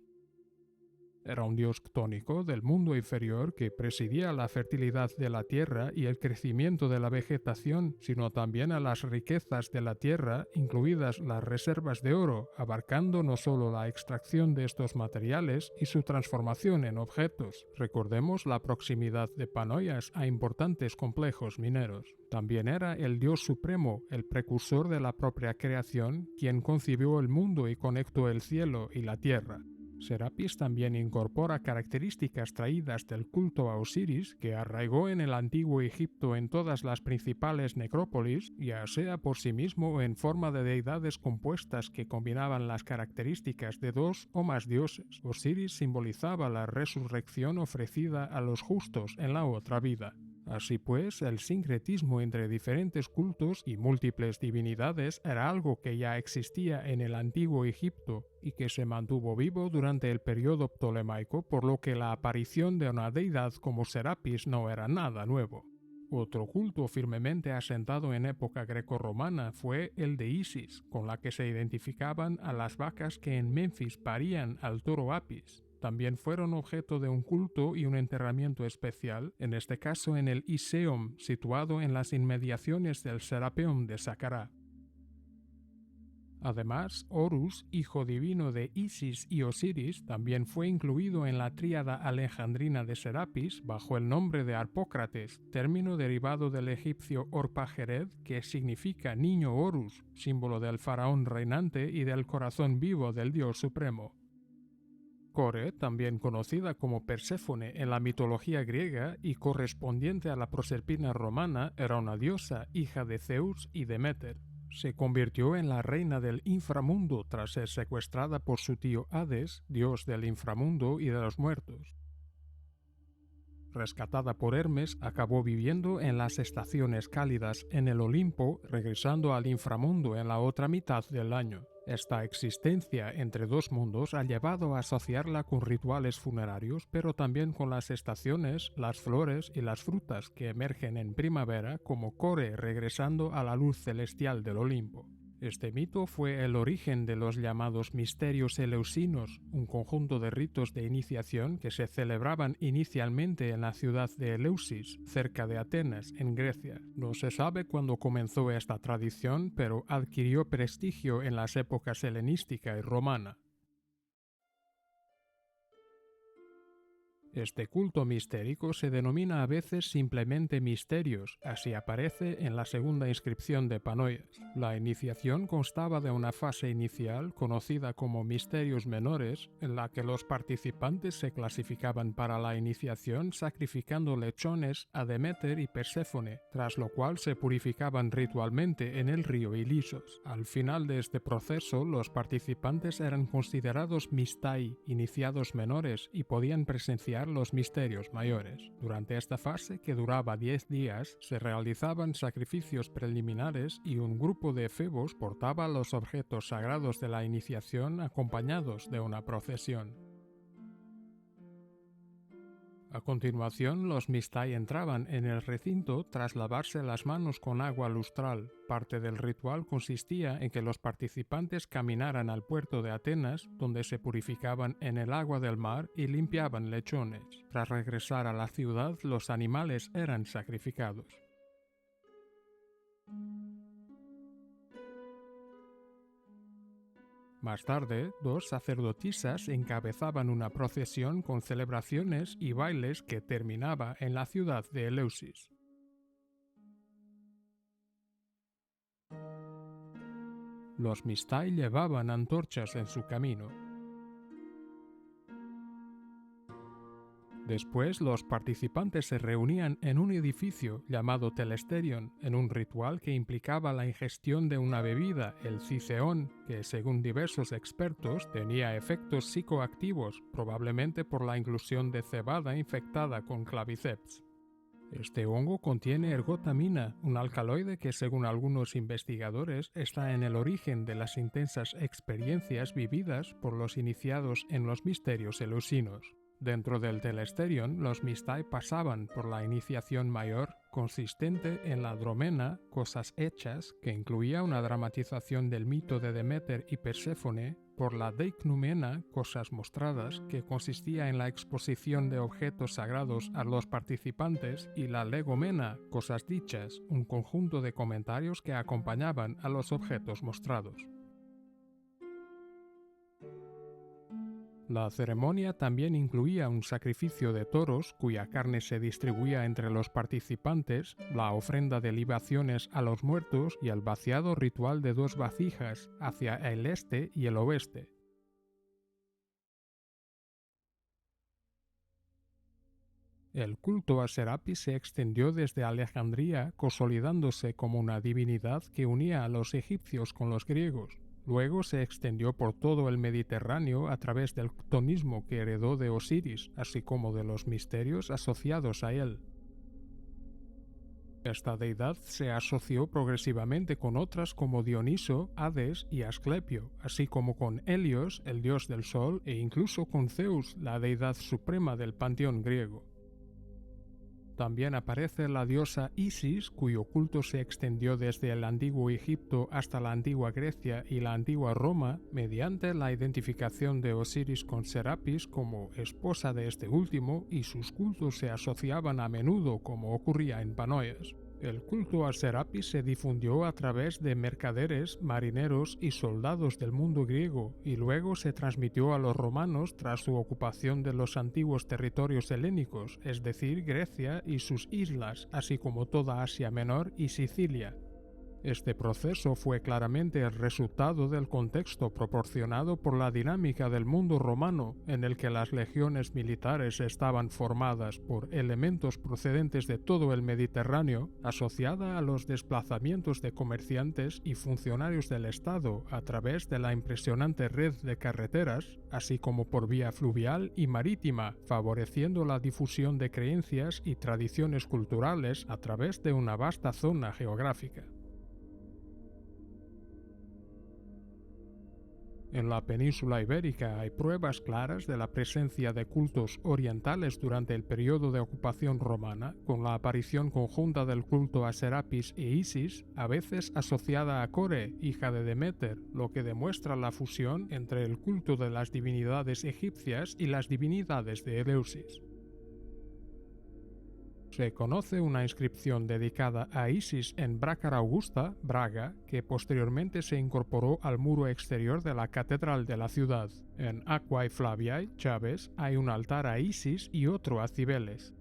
Era un dios ctónico del mundo inferior que presidía la fertilidad de la tierra y el crecimiento de la vegetación, sino también a las riquezas de la tierra, incluidas las reservas de oro, abarcando no solo la extracción de estos materiales y su transformación en objetos. Recordemos la proximidad de Panoias a importantes complejos mineros. También era el dios supremo, el precursor de la propia creación, quien concibió el mundo y conectó el cielo y la tierra. Serapis también incorpora características traídas del culto a Osiris que arraigó en el antiguo Egipto en todas las principales necrópolis, ya sea por sí mismo o en forma de deidades compuestas que combinaban las características de dos o más dioses. Osiris simbolizaba la resurrección ofrecida a los justos en la otra vida. Así pues, el sincretismo entre diferentes cultos y múltiples divinidades era algo que ya existía en el antiguo Egipto y que se mantuvo vivo durante el periodo ptolemaico, por lo que la aparición de una deidad como Serapis no era nada nuevo. Otro culto firmemente asentado en época grecorromana fue el de Isis, con la que se identificaban a las vacas que en Menfis parían al toro Apis. También fueron objeto de un culto y un enterramiento especial, en este caso en el Iseom, situado en las inmediaciones del Serapeum de Saqqara. Además, Horus, hijo divino de Isis y Osiris, también fue incluido en la tríada alejandrina de Serapis bajo el nombre de Harpócrates, término derivado del egipcio Orpajered, que significa niño Horus, símbolo del faraón reinante y del corazón vivo del dios supremo. Core, también conocida como Perséfone en la mitología griega y correspondiente a la Proserpina romana, era una diosa, hija de Zeus y Deméter. Se convirtió en la reina del inframundo tras ser secuestrada por su tío Hades, dios del inframundo y de los muertos. Rescatada por Hermes, acabó viviendo en las estaciones cálidas en el Olimpo, regresando al inframundo en la otra mitad del año. Esta existencia entre dos mundos ha llevado a asociarla con rituales funerarios, pero también con las estaciones, las flores y las frutas que emergen en primavera, como Core regresando a la luz celestial del Olimpo. Este mito fue el origen de los llamados misterios eleusinos, un conjunto de ritos de iniciación que se celebraban inicialmente en la ciudad de Eleusis, cerca de Atenas, en Grecia. No se sabe cuándo comenzó esta tradición, pero adquirió prestigio en las épocas helenística y romana. Este culto mistérico se denomina a veces simplemente misterios, así aparece en la segunda inscripción de Panoias. La iniciación constaba de una fase inicial conocida como misterios menores, en la que los participantes se clasificaban para la iniciación sacrificando lechones a Deméter y Perséfone, tras lo cual se purificaban ritualmente en el río Ilisos. Al final de este proceso, los participantes eran considerados mistai, iniciados menores, y podían presenciar los misterios mayores. Durante esta fase, que duraba 10 días, se realizaban sacrificios preliminares y un grupo de efebos portaba los objetos sagrados de la iniciación acompañados de una procesión. A continuación, los mistai entraban en el recinto tras lavarse las manos con agua lustral. Parte del ritual consistía en que los participantes caminaran al puerto de Atenas, donde se purificaban en el agua del mar y limpiaban lechones. Tras regresar a la ciudad, los animales eran sacrificados. Más tarde, dos sacerdotisas encabezaban una procesión con celebraciones y bailes que terminaba en la ciudad de Eleusis. Los mistai llevaban antorchas en su camino. Después, los participantes se reunían en un edificio llamado Telesterion, en un ritual que implicaba la ingestión de una bebida, el ciceón, que según diversos expertos tenía efectos psicoactivos, probablemente por la inclusión de cebada infectada con claviceps. Este hongo contiene ergotamina, un alcaloide que según algunos investigadores está en el origen de las intensas experiencias vividas por los iniciados en los misterios eleusinos. Dentro del Telesterion, los Mistai pasaban por la iniciación mayor, consistente en la dromena, cosas hechas, que incluía una dramatización del mito de Deméter y Perséfone, por la deicnumena, cosas mostradas, que consistía en la exposición de objetos sagrados a los participantes, y la legomena, cosas dichas, un conjunto de comentarios que acompañaban a los objetos mostrados. La ceremonia también incluía un sacrificio de toros cuya carne se distribuía entre los participantes, la ofrenda de libaciones a los muertos y el vaciado ritual de 2 vasijas hacia el este y el oeste. El culto a Serapis se extendió desde Alejandría, consolidándose como una divinidad que unía a los egipcios con los griegos. Luego se extendió por todo el Mediterráneo a través del ctonismo que heredó de Osiris, así como de los misterios asociados a él. Esta deidad se asoció progresivamente con otras como Dioniso, Hades y Asclepio, así como con Helios, el dios del sol, e incluso con Zeus, la deidad suprema del panteón griego. También aparece la diosa Isis, cuyo culto se extendió desde el antiguo Egipto hasta la antigua Grecia y la antigua Roma, mediante la identificación de Osiris con Serapis como esposa de este último, y sus cultos se asociaban a menudo, como ocurría en Panoias. El culto a Serapis se difundió a través de mercaderes, marineros y soldados del mundo griego, y luego se transmitió a los romanos tras su ocupación de los antiguos territorios helénicos, es decir, Grecia y sus islas, así como toda Asia Menor y Sicilia. Este proceso fue claramente el resultado del contexto proporcionado por la dinámica del mundo romano, en el que las legiones militares estaban formadas por elementos procedentes de todo el Mediterráneo, asociada a los desplazamientos de comerciantes y funcionarios del Estado a través de la impresionante red de carreteras, así como por vía fluvial y marítima, favoreciendo la difusión de creencias y tradiciones culturales a través de una vasta zona geográfica. En la península ibérica hay pruebas claras de la presencia de cultos orientales durante el periodo de ocupación romana, con la aparición conjunta del culto a Serapis e Isis, a veces asociada a Core, hija de Deméter, lo que demuestra la fusión entre el culto de las divinidades egipcias y las divinidades de Eleusis. Se conoce una inscripción dedicada a Isis en Brácara Augusta, Braga, que posteriormente se incorporó al muro exterior de la catedral de la ciudad. En Aquae Flaviae, Chaves, hay un altar a Isis y otro a Cibeles.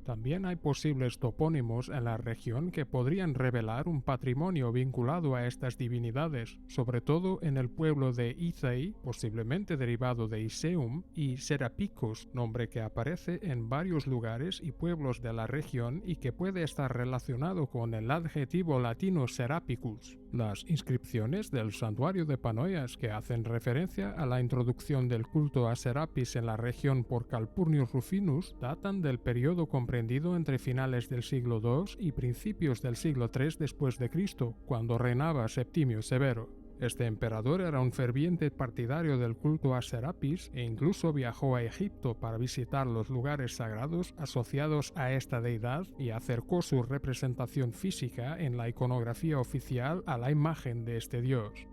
También hay posibles topónimos en la región que podrían revelar un patrimonio vinculado a estas divinidades, sobre todo en el pueblo de Ithai, posiblemente derivado de Iseum, y Serapicus, nombre que aparece en varios lugares y pueblos de la región y que puede estar relacionado con el adjetivo latino Serapicus. Las inscripciones del santuario de Panoias, que hacen referencia a la introducción del culto a Serapis en la región por Calpurnius Rufinus, datan del periodo comprendido entre finales del siglo II y principios del siglo III después de Cristo, cuando reinaba Septimio Severo. Este emperador era un ferviente partidario del culto a Serapis e incluso viajó a Egipto para visitar los lugares sagrados asociados a esta deidad y acercó su representación física en la iconografía oficial a la imagen de este dios.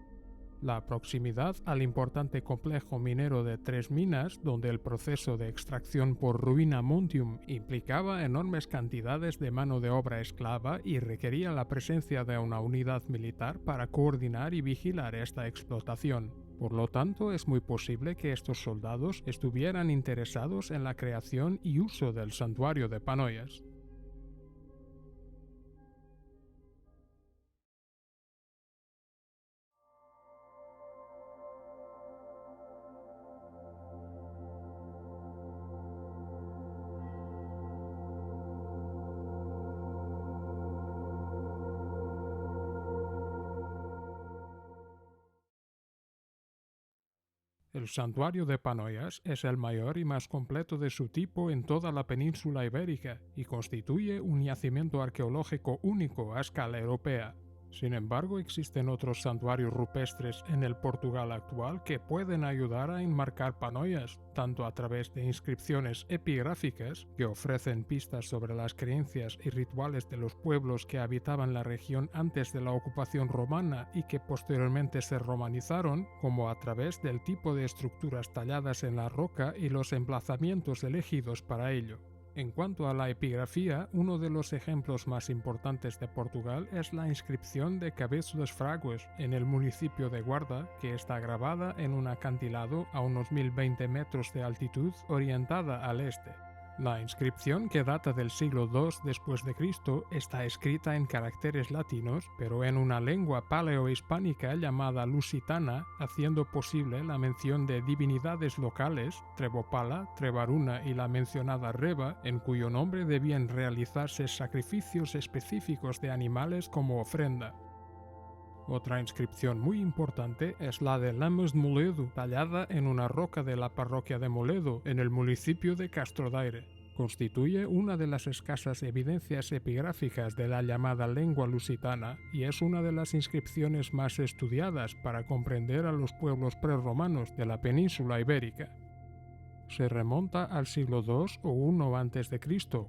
La proximidad al importante complejo minero de Tres Minas, donde el proceso de extracción por ruina montium implicaba enormes cantidades de mano de obra esclava y requería la presencia de una unidad militar para coordinar y vigilar esta explotación. Por lo tanto, es muy posible que estos soldados estuvieran interesados en la creación y uso del santuario de Panoias. El santuario de Panoias es el mayor y más completo de su tipo en toda la península ibérica y constituye un yacimiento arqueológico único a escala europea. Sin embargo, existen otros santuarios rupestres en el Portugal actual que pueden ayudar a enmarcar Panoias, tanto a través de inscripciones epigráficas que ofrecen pistas sobre las creencias y rituales de los pueblos que habitaban la región antes de la ocupación romana y que posteriormente se romanizaron, como a través del tipo de estructuras talladas en la roca y los emplazamientos elegidos para ello. En cuanto a la epigrafía, uno de los ejemplos más importantes de Portugal es la inscripción de Cabeço das Fraguas en el municipio de Guarda, que está grabada en un acantilado a unos 1020 metros de altitud orientada al este. La inscripción, que data del siglo II después de Cristo, está escrita en caracteres latinos, pero en una lengua paleohispánica llamada lusitana, haciendo posible la mención de divinidades locales, Trebopala, Trebaruna y la mencionada Reba, en cuyo nombre debían realizarse sacrificios específicos de animales como ofrenda. Otra inscripción muy importante es la de Lemos de Moledo, tallada en una roca de la parroquia de Moledo, en el municipio de Castrodaire. Constituye una de las escasas evidencias epigráficas de la llamada lengua lusitana y es una de las inscripciones más estudiadas para comprender a los pueblos prerromanos de la península ibérica. Se remonta al siglo II o I a.C.,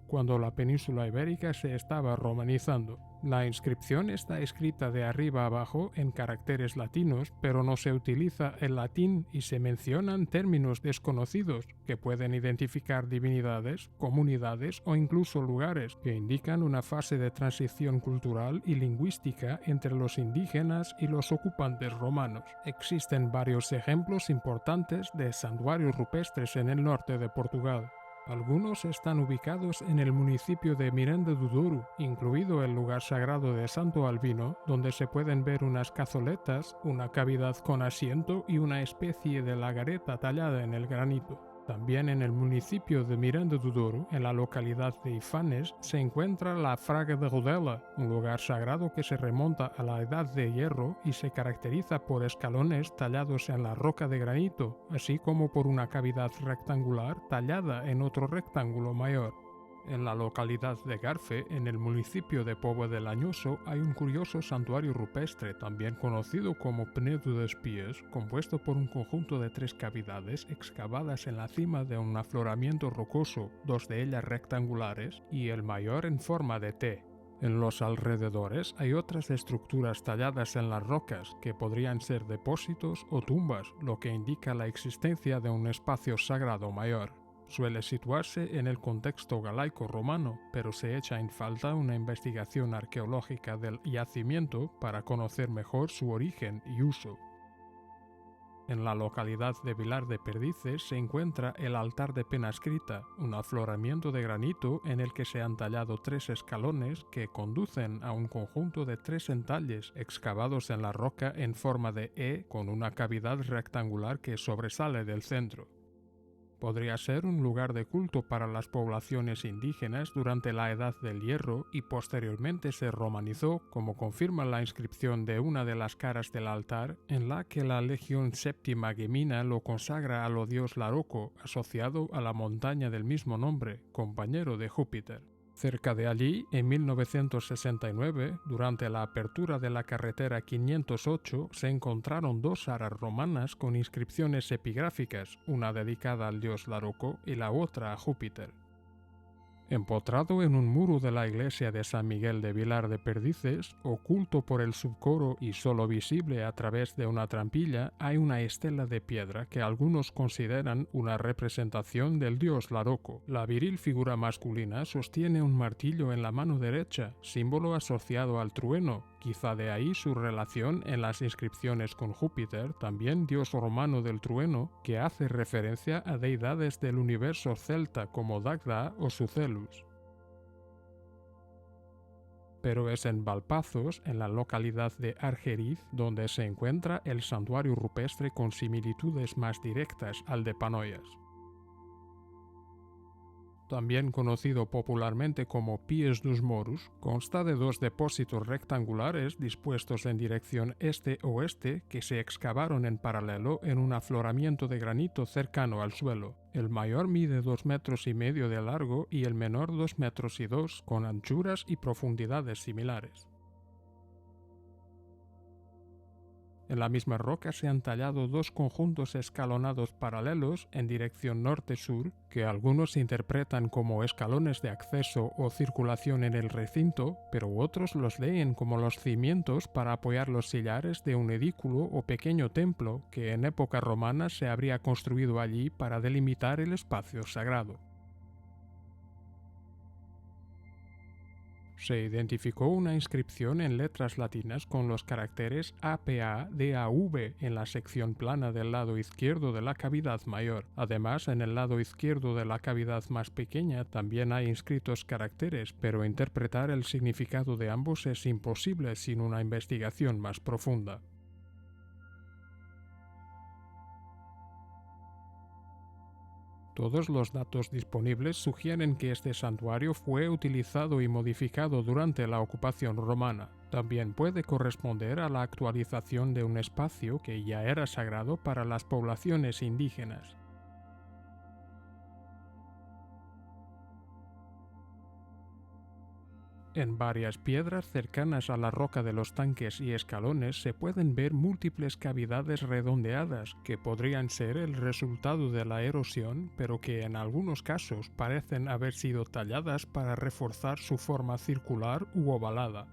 cuando la península ibérica se estaba romanizando. La inscripción está escrita de arriba a abajo en caracteres latinos, pero no se utiliza el latín y se mencionan términos desconocidos que pueden identificar divinidades, comunidades o incluso lugares que indican una fase de transición cultural y lingüística entre los indígenas y los ocupantes romanos. Existen varios ejemplos importantes de santuarios rupestres en el norte de Portugal. Algunos están ubicados en el municipio de Miranda do Douro, incluido el lugar sagrado de Santo Albino, donde se pueden ver unas cazoletas, una cavidad con asiento y una especie de lagareta tallada en el granito. También en el municipio de Miranda do Douro, en la localidad de Ifanes, se encuentra la Fraga de Rodela, un lugar sagrado que se remonta a la Edad de Hierro y se caracteriza por escalones tallados en la roca de granito, así como por una cavidad rectangular tallada en otro rectángulo mayor. En la localidad de Garfe, en el municipio de Póvoa de Lañoso, hay un curioso santuario rupestre, también conocido como Penedo das Pies, compuesto por un conjunto de 3 cavidades excavadas en la cima de un afloramiento rocoso, 2 de ellas rectangulares, y el mayor en forma de T. En los alrededores hay otras estructuras talladas en las rocas que podrían ser depósitos o tumbas, lo que indica la existencia de un espacio sagrado mayor. Suele situarse en el contexto galaico-romano, pero se echa en falta una investigación arqueológica del yacimiento para conocer mejor su origen y uso. En la localidad de Vilar de Perdices se encuentra el altar de Penascrita, un afloramiento de granito en el que se han tallado 3 escalones que conducen a un conjunto de 3 entalles excavados en la roca en forma de E con una cavidad rectangular que sobresale del centro. Podría ser un lugar de culto para las poblaciones indígenas durante la Edad del Hierro y posteriormente se romanizó, como confirma la inscripción de una de las caras del altar, en la que la Legión Séptima Gemina lo consagra al dios Laroco, asociado a la montaña del mismo nombre, compañero de Júpiter. Cerca de allí, en 1969, durante la apertura de la carretera 508, se encontraron 2 aras romanas con inscripciones epigráficas, una dedicada al dios Laroco y la otra a Júpiter. Empotrado en un muro de la iglesia de San Miguel de Vilar de Perdices, oculto por el subcoro y solo visible a través de una trampilla, hay una estela de piedra que algunos consideran una representación del dios Laroco. La viril figura masculina sostiene un martillo en la mano derecha, símbolo asociado al trueno, quizá de ahí su relación en las inscripciones con Júpiter, también dios romano del trueno, que hace referencia a deidades del universo celta como Dagda o Sucelus. Pero es en Valpazos, en la localidad de Argeriz, donde se encuentra el santuario rupestre con similitudes más directas al de Panoias. también conocido popularmente como Pies dos Moros, consta de dos depósitos rectangulares dispuestos en dirección este-oeste que se excavaron en paralelo en un afloramiento de granito cercano al suelo. El mayor mide 2,5 metros de largo y el menor 2,2 metros, con anchuras y profundidades similares. En la misma roca se han tallado dos conjuntos escalonados paralelos en dirección norte-sur, que algunos interpretan como escalones de acceso o circulación en el recinto, pero otros los leen como los cimientos para apoyar los sillares de un edículo o pequeño templo que en época romana se habría construido allí para delimitar el espacio sagrado. Se identificó una inscripción en letras latinas con los caracteres APA-DAV en la sección plana del lado izquierdo de la cavidad mayor. Además, en el lado izquierdo de la cavidad más pequeña también hay inscritos caracteres, pero interpretar el significado de ambos es imposible sin una investigación más profunda. Todos los datos disponibles sugieren que este santuario fue utilizado y modificado durante la ocupación romana. También puede corresponder a la actualización de un espacio que ya era sagrado para las poblaciones indígenas. En varias piedras cercanas a la roca de los tanques y escalones se pueden ver múltiples cavidades redondeadas que podrían ser el resultado de la erosión, pero que en algunos casos parecen haber sido talladas para reforzar su forma circular u ovalada.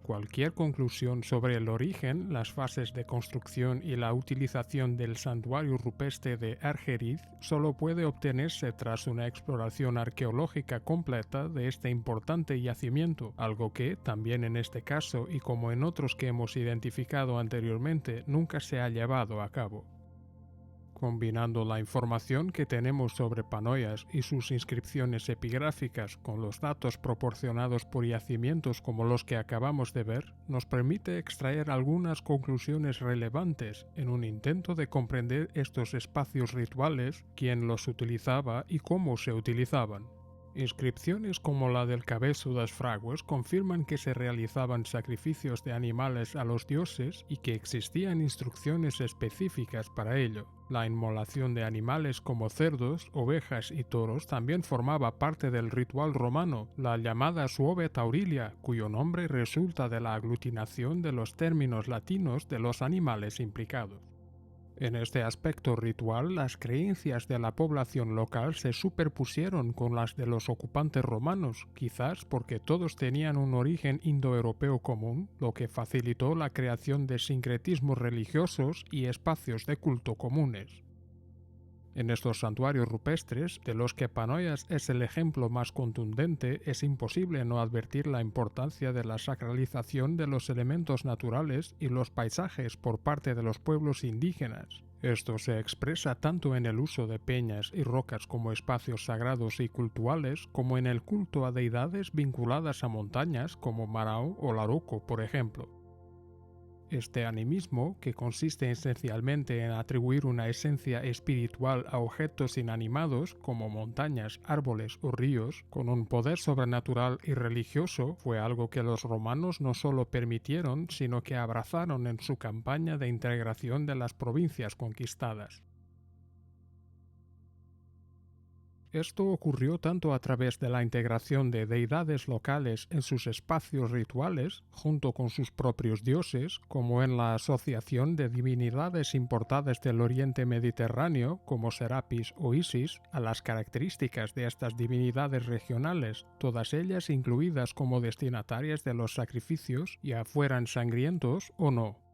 Cualquier conclusión sobre el origen, las fases de construcción y la utilización del santuario rupestre de Argeriz solo puede obtenerse tras una exploración arqueológica completa de este importante yacimiento, algo que, también en este caso y como en otros que hemos identificado anteriormente, nunca se ha llevado a cabo. Combinando la información que tenemos sobre Panoias y sus inscripciones epigráficas con los datos proporcionados por yacimientos como los que acabamos de ver, nos permite extraer algunas conclusiones relevantes en un intento de comprender estos espacios rituales, quién los utilizaba y cómo se utilizaban. Inscripciones como la del Cabeço das Fraguas confirman que se realizaban sacrificios de animales a los dioses y que existían instrucciones específicas para ello. La inmolación de animales como cerdos, ovejas y toros también formaba parte del ritual romano, la llamada Suove Taurilia, cuyo nombre resulta de la aglutinación de los términos latinos de los animales implicados. En este aspecto ritual, las creencias de la población local se superpusieron con las de los ocupantes romanos, quizás porque todos tenían un origen indoeuropeo común, lo que facilitó la creación de sincretismos religiosos y espacios de culto comunes. En estos santuarios rupestres, de los que Panoias es el ejemplo más contundente, es imposible no advertir la importancia de la sacralización de los elementos naturales y los paisajes por parte de los pueblos indígenas. Esto se expresa tanto en el uso de peñas y rocas como espacios sagrados y cultuales, como en el culto a deidades vinculadas a montañas como Marao o Laroco, por ejemplo. Este animismo, que consiste esencialmente en atribuir una esencia espiritual a objetos inanimados como montañas, árboles o ríos, con un poder sobrenatural y religioso, fue algo que los romanos no solo permitieron, sino que abrazaron en su campaña de integración de las provincias conquistadas. Esto ocurrió tanto a través de la integración de deidades locales en sus espacios rituales, junto con sus propios dioses, como en la asociación de divinidades importadas del Oriente Mediterráneo, como Serapis o Isis, a las características de estas divinidades regionales, todas ellas incluidas como destinatarias de los sacrificios, ya fueran sangrientos o no.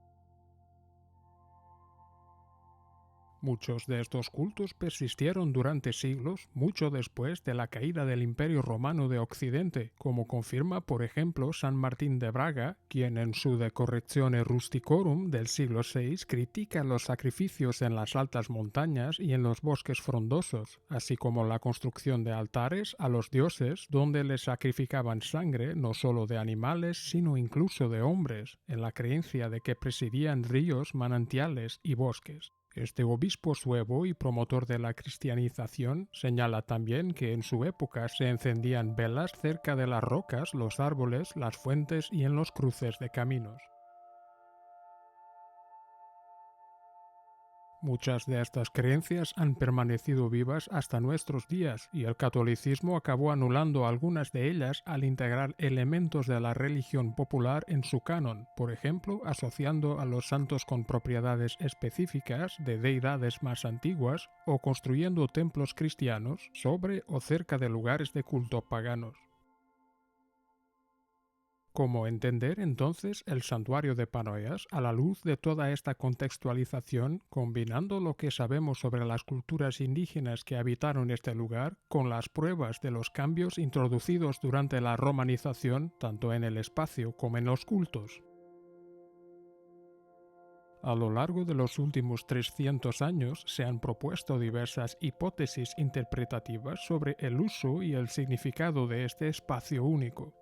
Muchos de estos cultos persistieron durante siglos, mucho después de la caída del Imperio Romano de Occidente, como confirma, por ejemplo, San Martín de Braga, quien en su De Correctione Rusticorum del siglo VI critica los sacrificios en las altas montañas y en los bosques frondosos, así como la construcción de altares a los dioses donde les sacrificaban sangre no solo de animales, sino incluso de hombres, en la creencia de que presidían ríos, manantiales y bosques. Este obispo suevo y promotor de la cristianización señala también que en su época se encendían velas cerca de las rocas, los árboles, las fuentes y en los cruces de caminos. Muchas de estas creencias han permanecido vivas hasta nuestros días y el catolicismo acabó anulando algunas de ellas al integrar elementos de la religión popular en su canon, por ejemplo, asociando a los santos con propiedades específicas de deidades más antiguas o construyendo templos cristianos sobre o cerca de lugares de culto paganos. ¿Cómo entender entonces el santuario de Panoias a la luz de toda esta contextualización, combinando lo que sabemos sobre las culturas indígenas que habitaron este lugar con las pruebas de los cambios introducidos durante la romanización tanto en el espacio como en los cultos? A lo largo de los últimos 300 años se han propuesto diversas hipótesis interpretativas sobre el uso y el significado de este espacio único.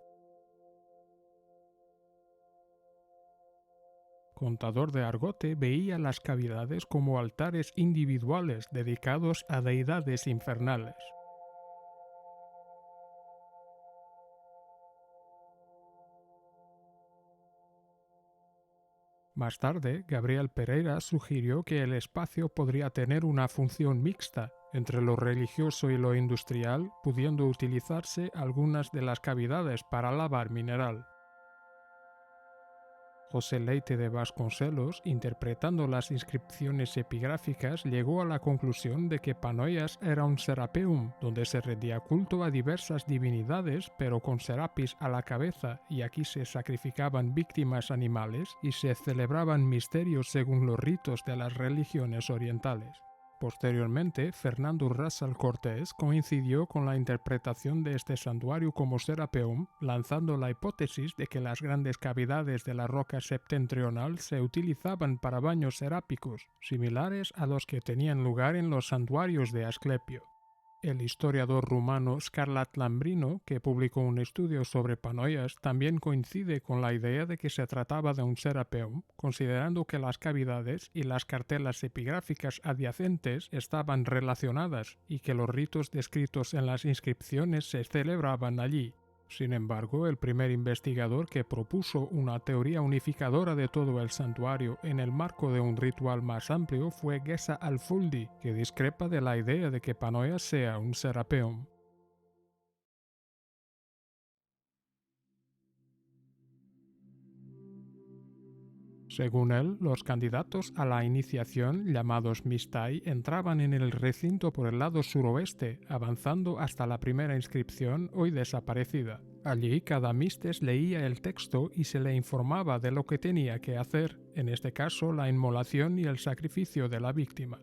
Contador de Argote veía las cavidades como altares individuales dedicados a deidades infernales. Más tarde, Gabriel Pereira sugirió que el espacio podría tener una función mixta entre lo religioso y lo industrial, pudiendo utilizarse algunas de las cavidades para lavar mineral. José Leite de Vasconcelos, interpretando las inscripciones epigráficas, llegó a la conclusión de que Panoias era un serapeum, donde se rendía culto a diversas divinidades, pero con serapis a la cabeza, y aquí se sacrificaban víctimas animales y se celebraban misterios según los ritos de las religiones orientales. Posteriormente, Fernando Russell Cortés coincidió con la interpretación de este santuario como serapeum, lanzando la hipótesis de que las grandes cavidades de la roca septentrional se utilizaban para baños serápicos, similares a los que tenían lugar en los santuarios de Asclepio. El historiador rumano Scarlat Lambrino, que publicó un estudio sobre Panoias, también coincide con la idea de que se trataba de un serapeum, considerando que las cavidades y las cartelas epigráficas adyacentes estaban relacionadas y que los ritos descritos en las inscripciones se celebraban allí. Sin embargo, el primer investigador que propuso una teoría unificadora de todo el santuario en el marco de un ritual más amplio fue Geza Alfuldi, que discrepa de la idea de que Panoias sea un serapeum. Según él, los candidatos a la iniciación, llamados Mistai, entraban en el recinto por el lado suroeste, avanzando hasta la primera inscripción, hoy desaparecida. Allí cada mistes leía el texto y se le informaba de lo que tenía que hacer, en este caso la inmolación y el sacrificio de la víctima.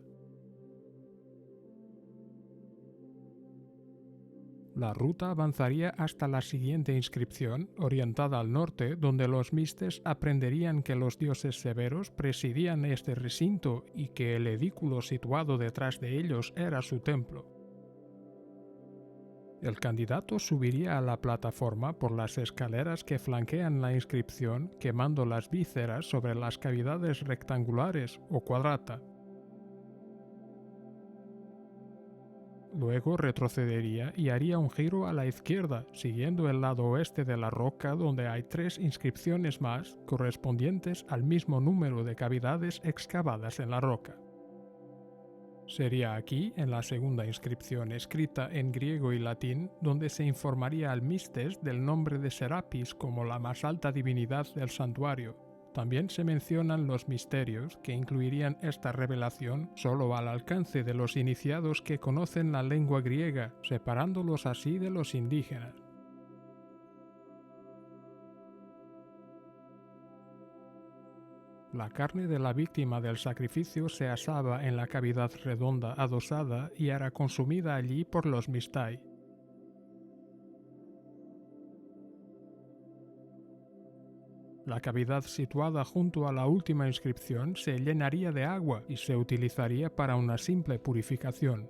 La ruta avanzaría hasta la siguiente inscripción, orientada al norte, donde los mistes aprenderían que los dioses severos presidían este recinto y que el edículo situado detrás de ellos era su templo. El candidato subiría a la plataforma por las escaleras que flanquean la inscripción, quemando las vísceras sobre las cavidades rectangulares o quadrata. Luego retrocedería y haría un giro a la izquierda, siguiendo el lado oeste de la roca donde hay 3 inscripciones más correspondientes al mismo número de cavidades excavadas en la roca. Sería aquí, en la segunda inscripción escrita en griego y latín, donde se informaría al mistes del nombre de Serapis como la más alta divinidad del santuario. También se mencionan los misterios que incluirían esta revelación solo al alcance de los iniciados que conocen la lengua griega, separándolos así de los indígenas. La carne de la víctima del sacrificio se asaba en la cavidad redonda adosada y era consumida allí por los mistai. La cavidad situada junto a la última inscripción se llenaría de agua y se utilizaría para una simple purificación.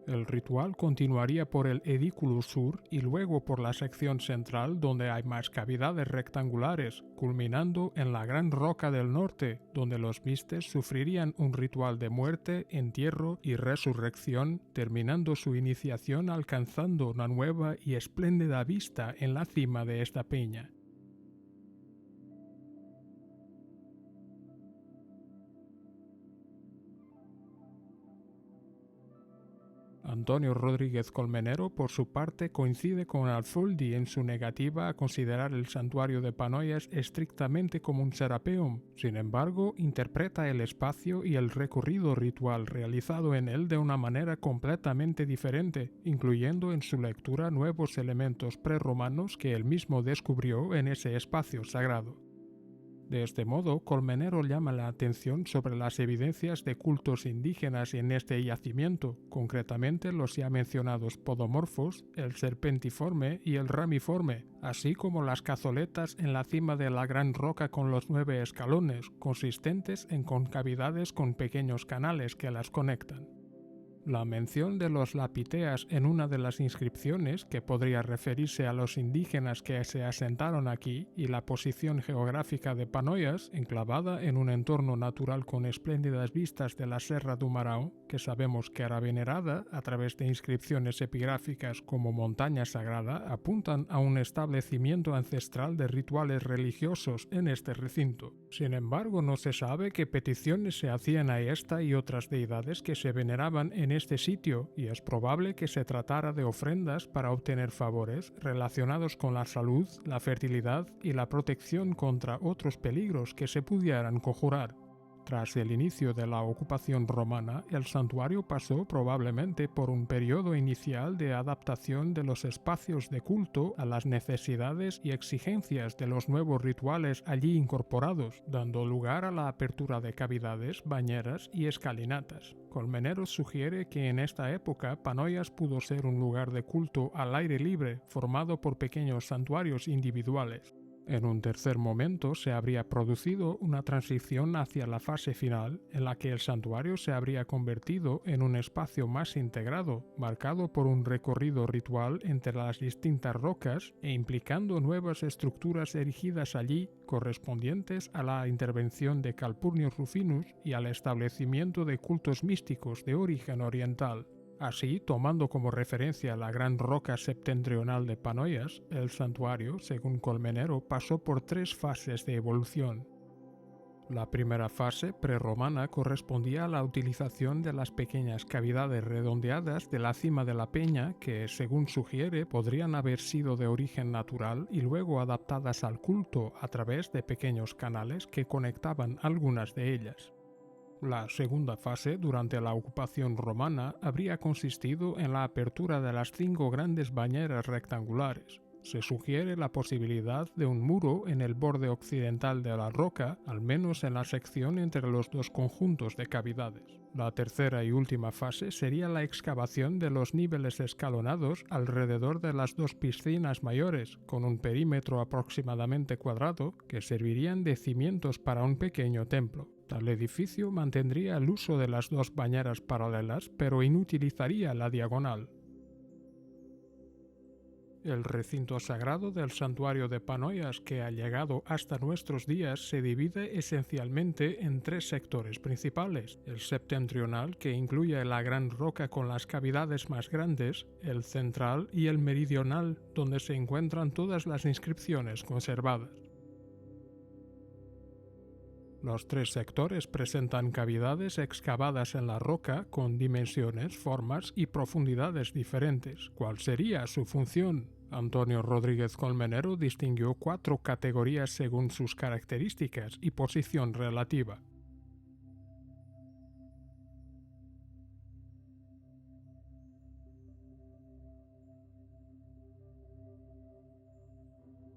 El ritual continuaría por el edículo sur y luego por la sección central donde hay más cavidades rectangulares, culminando en la gran roca del norte, donde los mistes sufrirían un ritual de muerte, entierro y resurrección, terminando su iniciación alcanzando una nueva y espléndida vista en la cima de esta peña. Antonio Rodríguez Colmenero, por su parte, coincide con Alfoldi en su negativa a considerar el santuario de Panoias estrictamente como un serapeum. Sin embargo, interpreta el espacio y el recorrido ritual realizado en él de una manera completamente diferente, incluyendo en su lectura nuevos elementos prerromanos que él mismo descubrió en ese espacio sagrado. De este modo, Colmenero llama la atención sobre las evidencias de cultos indígenas en este yacimiento, concretamente los ya mencionados podomorfos, el serpentiforme y el ramiforme, así como las cazoletas en la cima de la gran roca con los 9 escalones, consistentes en concavidades con pequeños canales que las conectan. La mención de los lapiteas en una de las inscripciones, que podría referirse a los indígenas que se asentaron aquí, y la posición geográfica de Panoias, enclavada en un entorno natural con espléndidas vistas de la Serra do Marão, que sabemos que era venerada a través de inscripciones epigráficas como montaña sagrada, apuntan a un establecimiento ancestral de rituales religiosos en este recinto. Sin embargo, no se sabe qué peticiones se hacían a esta y otras deidades que se veneraban en este sitio, y es probable que se tratara de ofrendas para obtener favores relacionados con la salud, la fertilidad y la protección contra otros peligros que se pudieran conjurar. Tras el inicio de la ocupación romana, el santuario pasó probablemente por un periodo inicial de adaptación de los espacios de culto a las necesidades y exigencias de los nuevos rituales allí incorporados, dando lugar a la apertura de cavidades, bañeras y escalinatas. Colmenero sugiere que en esta época Panoias pudo ser un lugar de culto al aire libre, formado por pequeños santuarios individuales. En un tercer momento se habría producido una transición hacia la fase final, en la que el santuario se habría convertido en un espacio más integrado, marcado por un recorrido ritual entre las distintas rocas e implicando nuevas estructuras erigidas allí, correspondientes a la intervención de Calpurnius Rufinus y al establecimiento de cultos místicos de origen oriental. Así, tomando como referencia la gran roca septentrional de Panoias, el santuario, según Colmenero, pasó por 3 fases de evolución. La primera fase, prerromana, correspondía a la utilización de las pequeñas cavidades redondeadas de la cima de la peña que, según sugiere, podrían haber sido de origen natural y luego adaptadas al culto a través de pequeños canales que conectaban algunas de ellas. La segunda fase, durante la ocupación romana, habría consistido en la apertura de las 5 grandes bañeras rectangulares. Se sugiere la posibilidad de un muro en el borde occidental de la roca, al menos en la sección entre los 2 conjuntos de cavidades. La tercera y última fase sería la excavación de los niveles escalonados alrededor de las 2 piscinas mayores, con un perímetro aproximadamente cuadrado, que servirían de cimientos para un pequeño templo. Tal edificio mantendría el uso de las 2 bañeras paralelas, pero inutilizaría la diagonal. El recinto sagrado del santuario de Panoias, que ha llegado hasta nuestros días, se divide esencialmente en 3 sectores principales: el septentrional, que incluye la gran roca con las cavidades más grandes, el central y el meridional, donde se encuentran todas las inscripciones conservadas. Los 3 sectores presentan cavidades excavadas en la roca con dimensiones, formas y profundidades diferentes. ¿Cuál sería su función? Antonio Rodríguez Colmenero distinguió 4 categorías según sus características y posición relativa.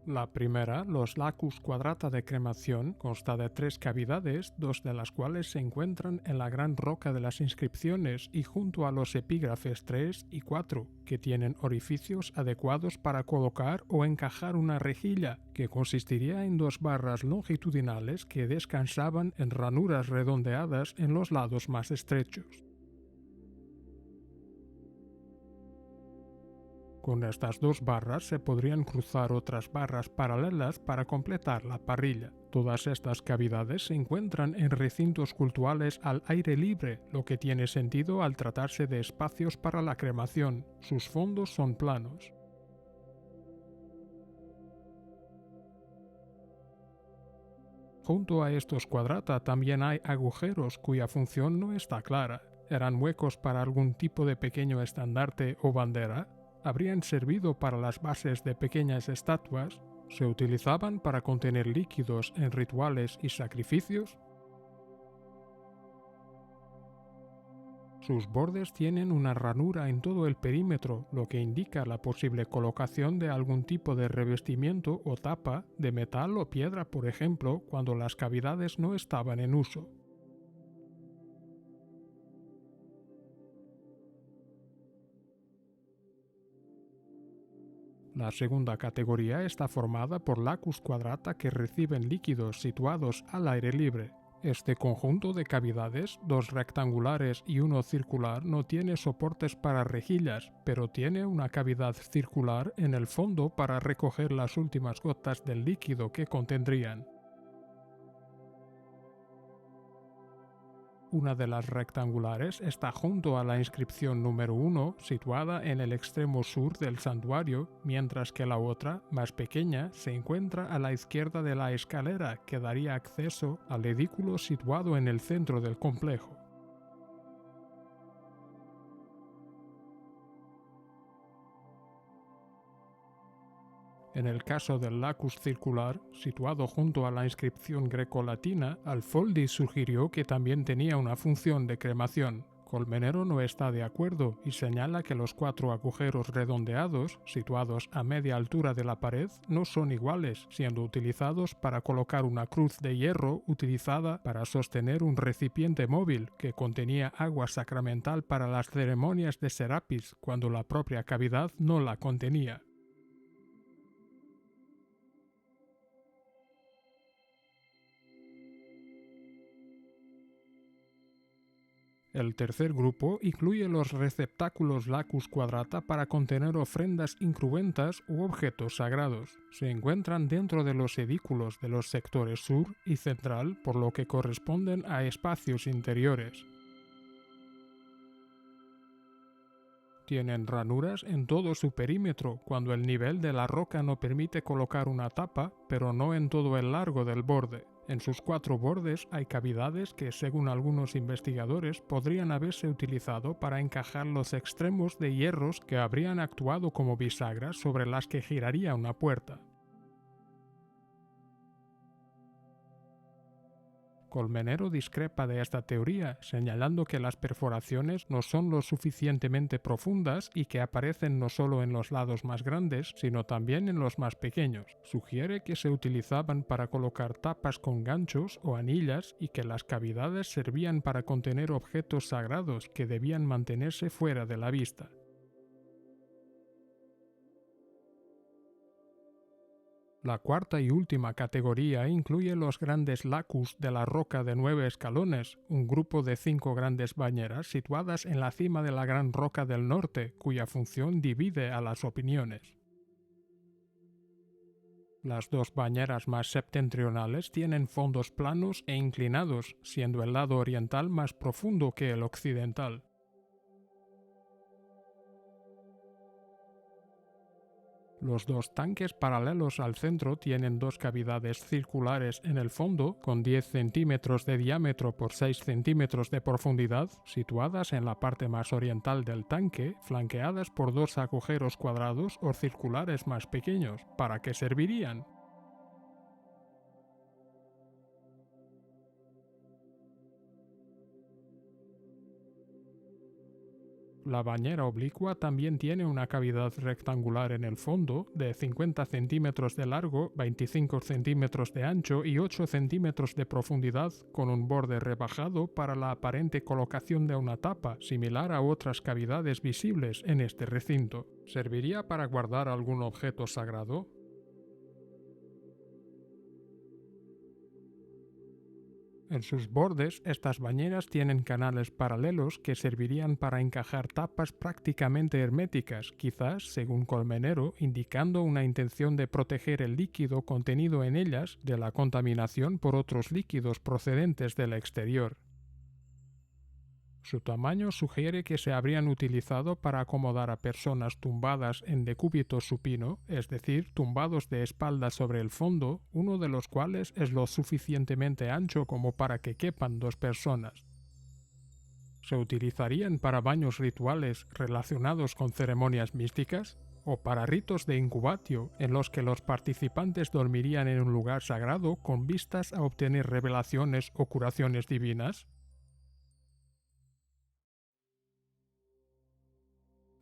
La primera, los lacus quadrata de cremación, consta de 3 cavidades, 2 de las cuales se encuentran en la gran roca de las inscripciones y junto a los epígrafes 3 y 4, que tienen orificios adecuados para colocar o encajar una rejilla, que consistiría en 2 barras longitudinales que descansaban en ranuras redondeadas en los lados más estrechos. Con estas dos barras se podrían cruzar otras barras paralelas para completar la parrilla. Todas estas cavidades se encuentran en recintos cultuales al aire libre, lo que tiene sentido al tratarse de espacios para la cremación. Sus fondos son planos. Junto a estos quadrata también hay agujeros cuya función no está clara. ¿Eran huecos para algún tipo de pequeño estandarte o bandera? ¿Habrían servido para las bases de pequeñas estatuas? ¿Se utilizaban para contener líquidos en rituales y sacrificios? Sus bordes tienen una ranura en todo el perímetro, lo que indica la posible colocación de algún tipo de revestimiento o tapa de metal o piedra, por ejemplo, cuando las cavidades no estaban en uso. La segunda categoría está formada por lacus quadrata que reciben líquidos situados al aire libre. Este conjunto de cavidades, dos rectangulares y uno circular, no tiene soportes para rejillas, pero tiene una cavidad circular en el fondo para recoger las últimas gotas del líquido que contendrían. Una de las rectangulares está junto a la inscripción número 1, situada en el extremo sur del santuario, mientras que la otra, más pequeña, se encuentra a la izquierda de la escalera que daría acceso al edículo situado en el centro del complejo. En el caso del lacus circular, situado junto a la inscripción grecolatina, Alfoldi sugirió que también tenía una función de cremación. Colmenero no está de acuerdo y señala que los 4 agujeros redondeados, situados a media altura de la pared, no son iguales, siendo utilizados para colocar una cruz de hierro utilizada para sostener un recipiente móvil que contenía agua sacramental para las ceremonias de Serapis, cuando la propia cavidad no la contenía. El tercer grupo incluye los receptáculos lacus quadrata para contener ofrendas incruentas u objetos sagrados. Se encuentran dentro de los edículos de los sectores sur y central, por lo que corresponden a espacios interiores. Tienen ranuras en todo su perímetro cuando el nivel de la roca no permite colocar una tapa, pero no en todo el largo del borde. En sus 4 bordes hay cavidades que, según algunos investigadores, podrían haberse utilizado para encajar los extremos de hierros que habrían actuado como bisagras sobre las que giraría una puerta. Colmenero discrepa de esta teoría, señalando que las perforaciones no son lo suficientemente profundas y que aparecen no solo en los lados más grandes, sino también en los más pequeños. Sugiere que se utilizaban para colocar tapas con ganchos o anillas y que las cavidades servían para contener objetos sagrados que debían mantenerse fuera de la vista. La cuarta y última categoría incluye los grandes lacus de la roca de 9 escalones, un grupo de 5 grandes bañeras situadas en la cima de la Gran Roca del Norte, cuya función divide a las opiniones. Las 2 bañeras más septentrionales tienen fondos planos e inclinados, siendo el lado oriental más profundo que el occidental. Los 2 tanques paralelos al centro tienen 2 cavidades circulares en el fondo, con 10 centímetros de diámetro por 6 centímetros de profundidad, situadas en la parte más oriental del tanque, flanqueadas por 2 agujeros cuadrados o circulares más pequeños. ¿Para qué servirían? La bañera oblicua también tiene una cavidad rectangular en el fondo de 50 centímetros de largo, 25 centímetros de ancho y 8 centímetros de profundidad, con un borde rebajado para la aparente colocación de una tapa, similar a otras cavidades visibles en este recinto. ¿Serviría para guardar algún objeto sagrado? En sus bordes, estas bañeras tienen canales paralelos que servirían para encajar tapas prácticamente herméticas, quizás, según Colmenero, indicando una intención de proteger el líquido contenido en ellas de la contaminación por otros líquidos procedentes del exterior. Su tamaño sugiere que se habrían utilizado para acomodar a personas tumbadas en decúbito supino, es decir, tumbados de espaldas sobre el fondo, uno de los cuales es lo suficientemente ancho como para que quepan dos personas. ¿Se utilizarían para baños rituales relacionados con ceremonias místicas? ¿O para ritos de incubatio en los que los participantes dormirían en un lugar sagrado con vistas a obtener revelaciones o curaciones divinas?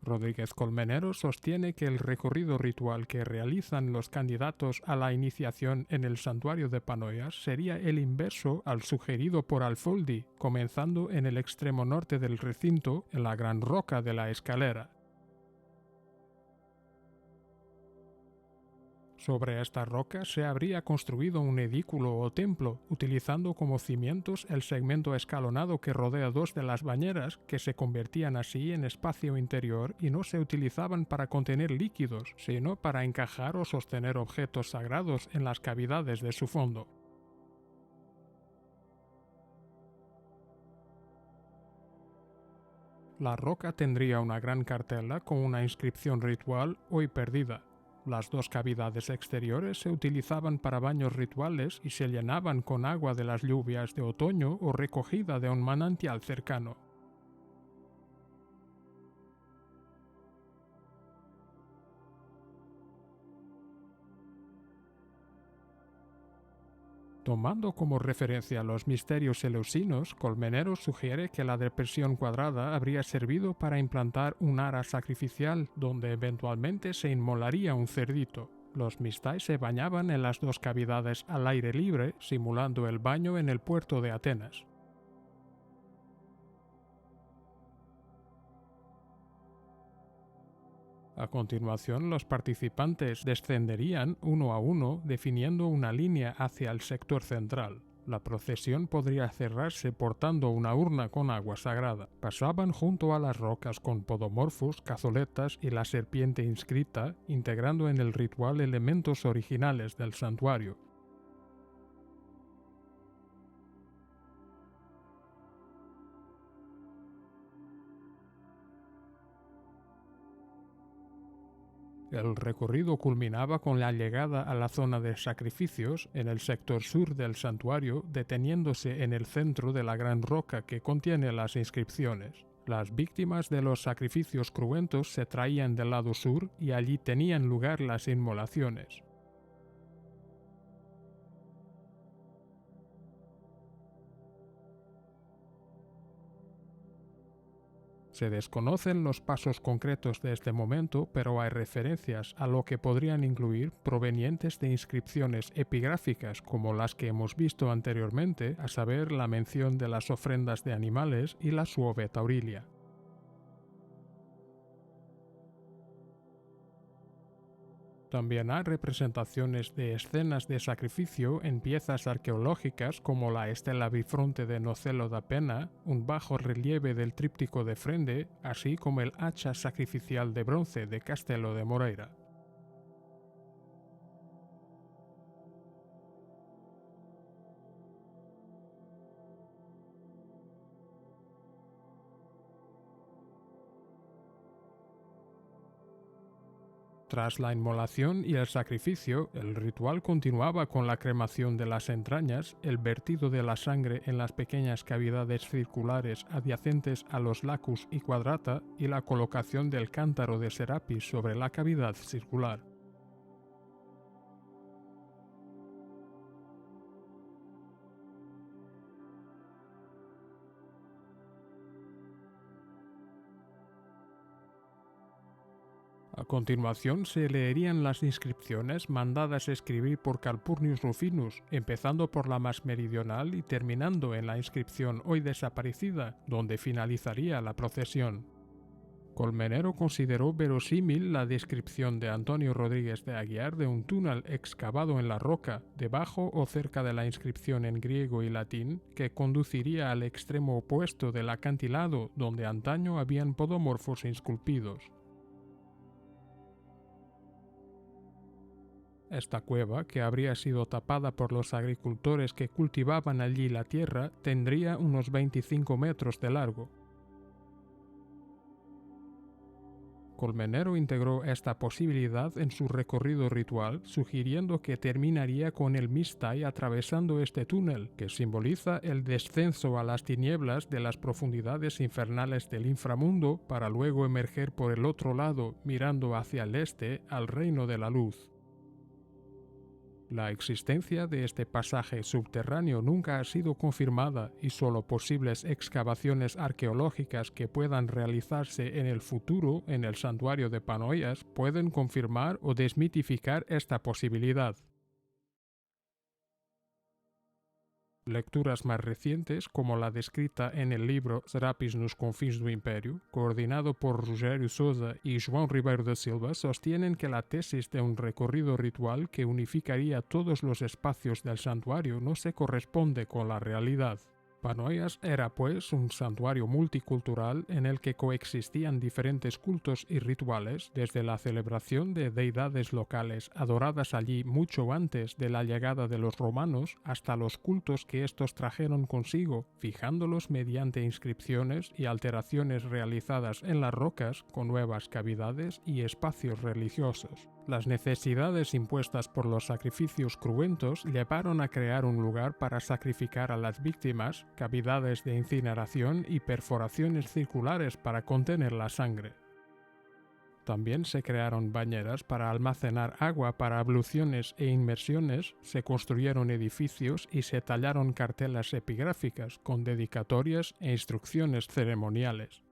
Rodríguez Colmenero sostiene que el recorrido ritual que realizan los candidatos a la iniciación en el santuario de Panoias sería el inverso al sugerido por Alfoldi, comenzando en el extremo norte del recinto, en la gran roca de la escalera. Sobre esta roca se habría construido un edículo o templo, utilizando como cimientos el segmento escalonado que rodea dos de las bañeras, que se convertían así en espacio interior y no se utilizaban para contener líquidos, sino para encajar o sostener objetos sagrados en las cavidades de su fondo. La roca tendría una gran cartela con una inscripción ritual hoy perdida. Las dos cavidades exteriores se utilizaban para baños rituales y se llenaban con agua de las lluvias de otoño o recogida de un manantial cercano. Tomando como referencia los misterios eleusinos, Colmenero sugiere que la depresión cuadrada habría servido para implantar un ara sacrificial donde eventualmente se inmolaría un cerdito. Los mistai se bañaban en las dos cavidades al aire libre, simulando el baño en el puerto de Atenas. A continuación, los participantes descenderían uno a uno, definiendo una línea hacia el sector central. La procesión podría cerrarse portando una urna con agua sagrada. Pasaban junto a las rocas con podomorfos, cazoletas y la serpiente inscrita, integrando en el ritual elementos originales del santuario. El recorrido culminaba con la llegada a la zona de sacrificios en el sector sur del santuario, deteniéndose en el centro de la gran roca que contiene las inscripciones. Las víctimas de los sacrificios cruentos se traían del lado sur y allí tenían lugar las inmolaciones. Se desconocen los pasos concretos de este momento, pero hay referencias a lo que podrían incluir provenientes de inscripciones epigráficas como las que hemos visto anteriormente, a saber la mención de las ofrendas de animales y la suove taurilia. También hay representaciones de escenas de sacrificio en piezas arqueológicas como la estela bifronte de Nocelo da Pena, un bajo relieve del tríptico de Frende, así como el hacha sacrificial de bronce de Castelo de Moreira. Tras la inmolación y el sacrificio, el ritual continuaba con la cremación de las entrañas, el vertido de la sangre en las pequeñas cavidades circulares adyacentes a los lacus y quadrata y la colocación del cántaro de Serapis sobre la cavidad circular. A continuación se leerían las inscripciones mandadas escribir por Calpurnius Rufinus, empezando por la más meridional y terminando en la inscripción hoy desaparecida, donde finalizaría la procesión. Colmenero consideró verosímil la descripción de Antonio Rodríguez de Aguiar de un túnel excavado en la roca, debajo o cerca de la inscripción en griego y latín, que conduciría al extremo opuesto del acantilado donde antaño habían podomorfos esculpidos. Esta cueva, que habría sido tapada por los agricultores que cultivaban allí la tierra, tendría unos 25 metros de largo. Colmenero integró esta posibilidad en su recorrido ritual, sugiriendo que terminaría con el Mistay atravesando este túnel, que simboliza el descenso a las tinieblas de las profundidades infernales del inframundo para luego emerger por el otro lado, mirando hacia el este, al reino de la luz. La existencia de este pasaje subterráneo nunca ha sido confirmada y solo posibles excavaciones arqueológicas que puedan realizarse en el futuro en el santuario de Panoias pueden confirmar o desmitificar esta posibilidad. Lecturas más recientes, como la descrita en el libro Serapis nos confins do Império, coordinado por Rogério Sousa y João Ribeiro da Silva, sostienen que la tesis de un recorrido ritual que unificaría todos los espacios del santuario no se corresponde con la realidad. Panoias era, pues, un santuario multicultural en el que coexistían diferentes cultos y rituales, desde la celebración de deidades locales adoradas allí mucho antes de la llegada de los romanos hasta los cultos que estos trajeron consigo, fijándolos mediante inscripciones y alteraciones realizadas en las rocas con nuevas cavidades y espacios religiosos. Las necesidades impuestas por los sacrificios cruentos llevaron a crear un lugar para sacrificar a las víctimas, cavidades de incineración y perforaciones circulares para contener la sangre. También se crearon bañeras para almacenar agua para abluciones e inmersiones, se construyeron edificios y se tallaron cartelas epigráficas con dedicatorias e instrucciones ceremoniales.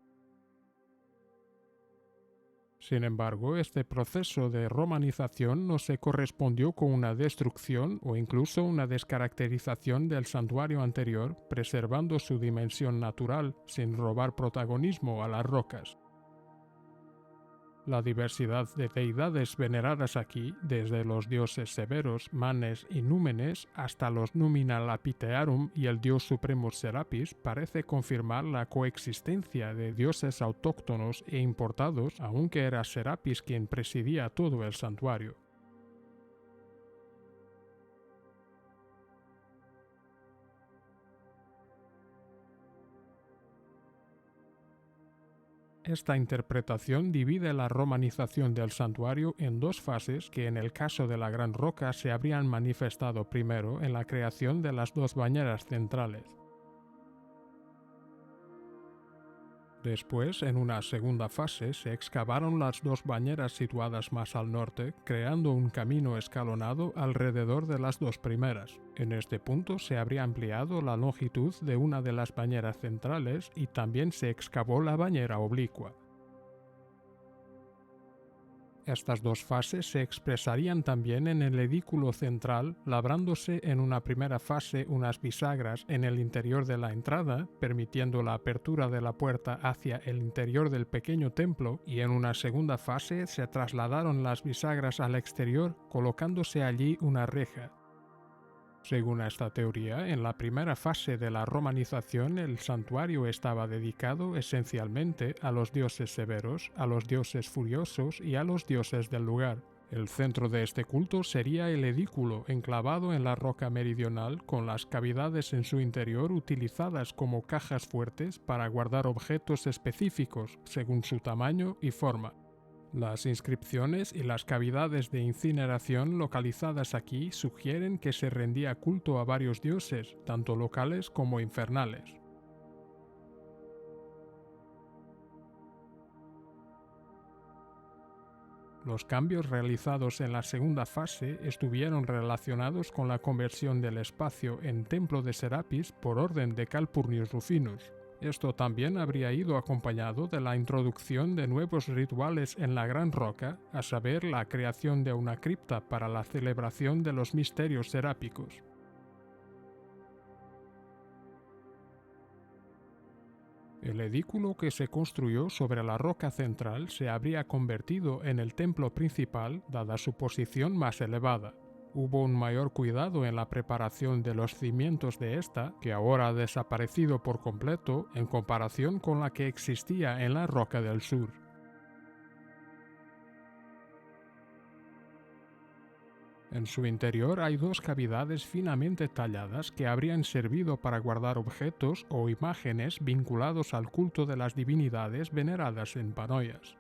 Sin embargo, este proceso de romanización no se correspondió con una destrucción o incluso una descaracterización del santuario anterior, preservando su dimensión natural, sin robar protagonismo a las rocas. La diversidad de deidades veneradas aquí, desde los dioses severos, Manes y Númenes, hasta los Numina Lapitearum y el dios supremo Serapis, parece confirmar la coexistencia de dioses autóctonos e importados, aunque era Serapis quien presidía todo el santuario. Esta interpretación divide la romanización del santuario en dos fases que en el caso de la Gran Roca se habrían manifestado primero en la creación de las dos bañeras centrales. Después, en una segunda fase, se excavaron las dos bañeras situadas más al norte, creando un camino escalonado alrededor de las dos primeras. En este punto se habría ampliado la longitud de una de las bañeras centrales y también se excavó la bañera oblicua. Estas dos fases se expresarían también en el edículo central, labrándose en una primera fase unas bisagras en el interior de la entrada, permitiendo la apertura de la puerta hacia el interior del pequeño templo, y en una segunda fase se trasladaron las bisagras al exterior, colocándose allí una reja. Según esta teoría, en la primera fase de la romanización el santuario estaba dedicado esencialmente a los dioses severos, a los dioses furiosos y a los dioses del lugar. El centro de este culto sería el edículo, enclavado en la roca meridional, con las cavidades en su interior utilizadas como cajas fuertes para guardar objetos específicos, según su tamaño y forma. Las inscripciones y las cavidades de incineración localizadas aquí sugieren que se rendía culto a varios dioses, tanto locales como infernales. Los cambios realizados en la segunda fase estuvieron relacionados con la conversión del espacio en templo de Serapis por orden de Calpurnius Rufinus. Esto también habría ido acompañado de la introducción de nuevos rituales en la Gran Roca, a saber, la creación de una cripta para la celebración de los misterios serápicos. El edículo que se construyó sobre la roca central se habría convertido en el templo principal dada su posición más elevada. Hubo un mayor cuidado en la preparación de los cimientos de esta, que ahora ha desaparecido por completo en comparación con la que existía en la roca del sur. En su interior hay dos cavidades finamente talladas que habrían servido para guardar objetos o imágenes vinculados al culto de las divinidades veneradas en Panoias.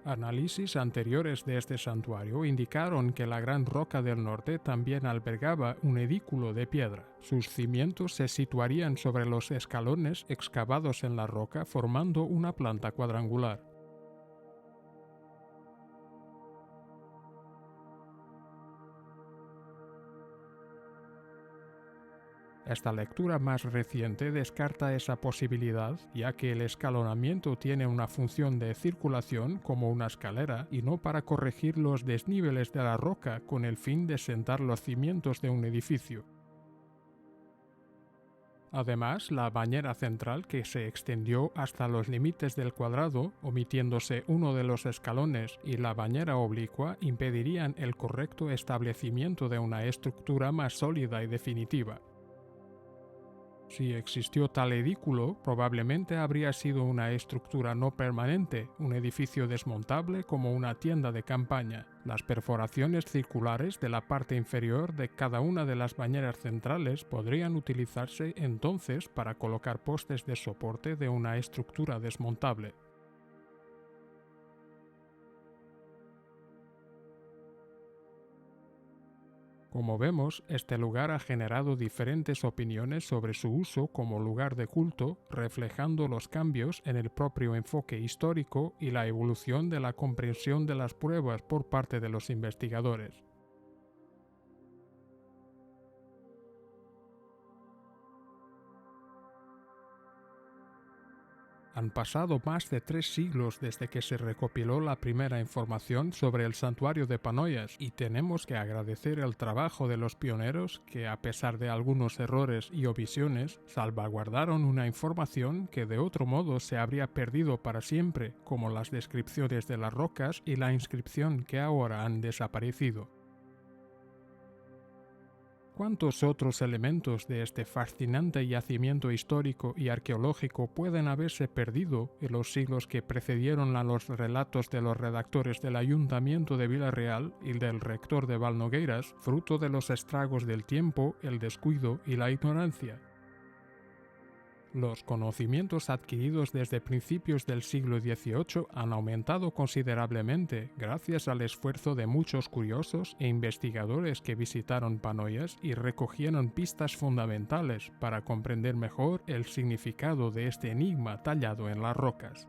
Análisis anteriores de este santuario indicaron que la Gran Roca del Norte también albergaba un edículo de piedra. Sus cimientos se situarían sobre los escalones excavados en la roca formando una planta cuadrangular. Esta lectura más reciente descarta esa posibilidad, ya que el escalonamiento tiene una función de circulación como una escalera y no para corregir los desniveles de la roca con el fin de sentar los cimientos de un edificio. Además, la bañera central, que se extendió hasta los límites del cuadrado, omitiéndose uno de los escalones, y la bañera oblicua impedirían el correcto establecimiento de una estructura más sólida y definitiva. Si existió tal edículo, probablemente habría sido una estructura no permanente, un edificio desmontable como una tienda de campaña. Las perforaciones circulares de la parte inferior de cada una de las bañeras centrales podrían utilizarse entonces para colocar postes de soporte de una estructura desmontable. Como vemos, este lugar ha generado diferentes opiniones sobre su uso como lugar de culto, reflejando los cambios en el propio enfoque histórico y la evolución de la comprensión de las pruebas por parte de los investigadores. Han pasado más de 3 siglos desde que se recopiló la primera información sobre el santuario de Panoias y tenemos que agradecer el trabajo de los pioneros que, a pesar de algunos errores y omisiones, salvaguardaron una información que de otro modo se habría perdido para siempre, como las descripciones de las rocas y la inscripción que ahora han desaparecido. ¿Cuántos otros elementos de este fascinante yacimiento histórico y arqueológico pueden haberse perdido en los siglos que precedieron a los relatos de los redactores del Ayuntamiento de Vila-real y del rector de Valnogueiras, fruto de los estragos del tiempo, el descuido y la ignorancia? Los conocimientos adquiridos desde principios del siglo XVIII han aumentado considerablemente gracias al esfuerzo de muchos curiosos e investigadores que visitaron Panoias y recogieron pistas fundamentales para comprender mejor el significado de este enigma tallado en las rocas.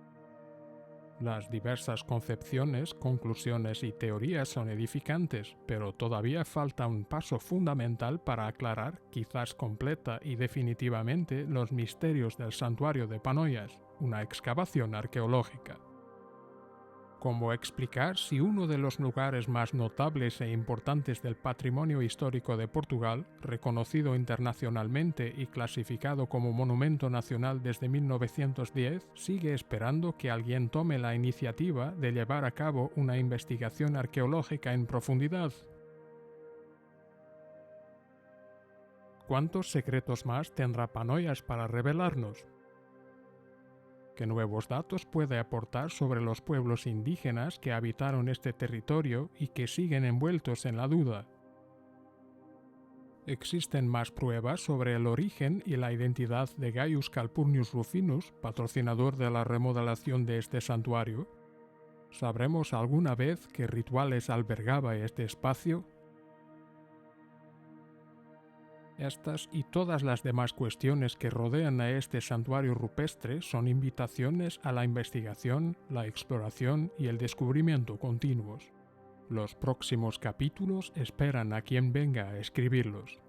Las diversas concepciones, conclusiones y teorías son edificantes, pero todavía falta un paso fundamental para aclarar, quizás completa y definitivamente, los misterios del santuario de Panoias, una excavación arqueológica. ¿Cómo explicar si uno de los lugares más notables e importantes del patrimonio histórico de Portugal, reconocido internacionalmente y clasificado como Monumento Nacional desde 1910, sigue esperando que alguien tome la iniciativa de llevar a cabo una investigación arqueológica en profundidad? ¿Cuántos secretos más tendrá Panoias para revelarnos? ¿Qué nuevos datos puede aportar sobre los pueblos indígenas que habitaron este territorio y que siguen envueltos en la duda? ¿Existen más pruebas sobre el origen y la identidad de Gaius Calpurnius Rufinus, patrocinador de la remodelación de este santuario? ¿Sabremos alguna vez qué rituales albergaba este espacio? Estas y todas las demás cuestiones que rodean a este santuario rupestre son invitaciones a la investigación, la exploración y el descubrimiento continuos. Los próximos capítulos esperan a quien venga a escribirlos.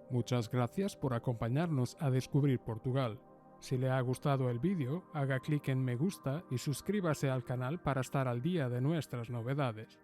Muchas gracias por acompañarnos a descubrir Portugal. Si le ha gustado el vídeo, haga clic en me gusta y suscríbase al canal para estar al día de nuestras novedades.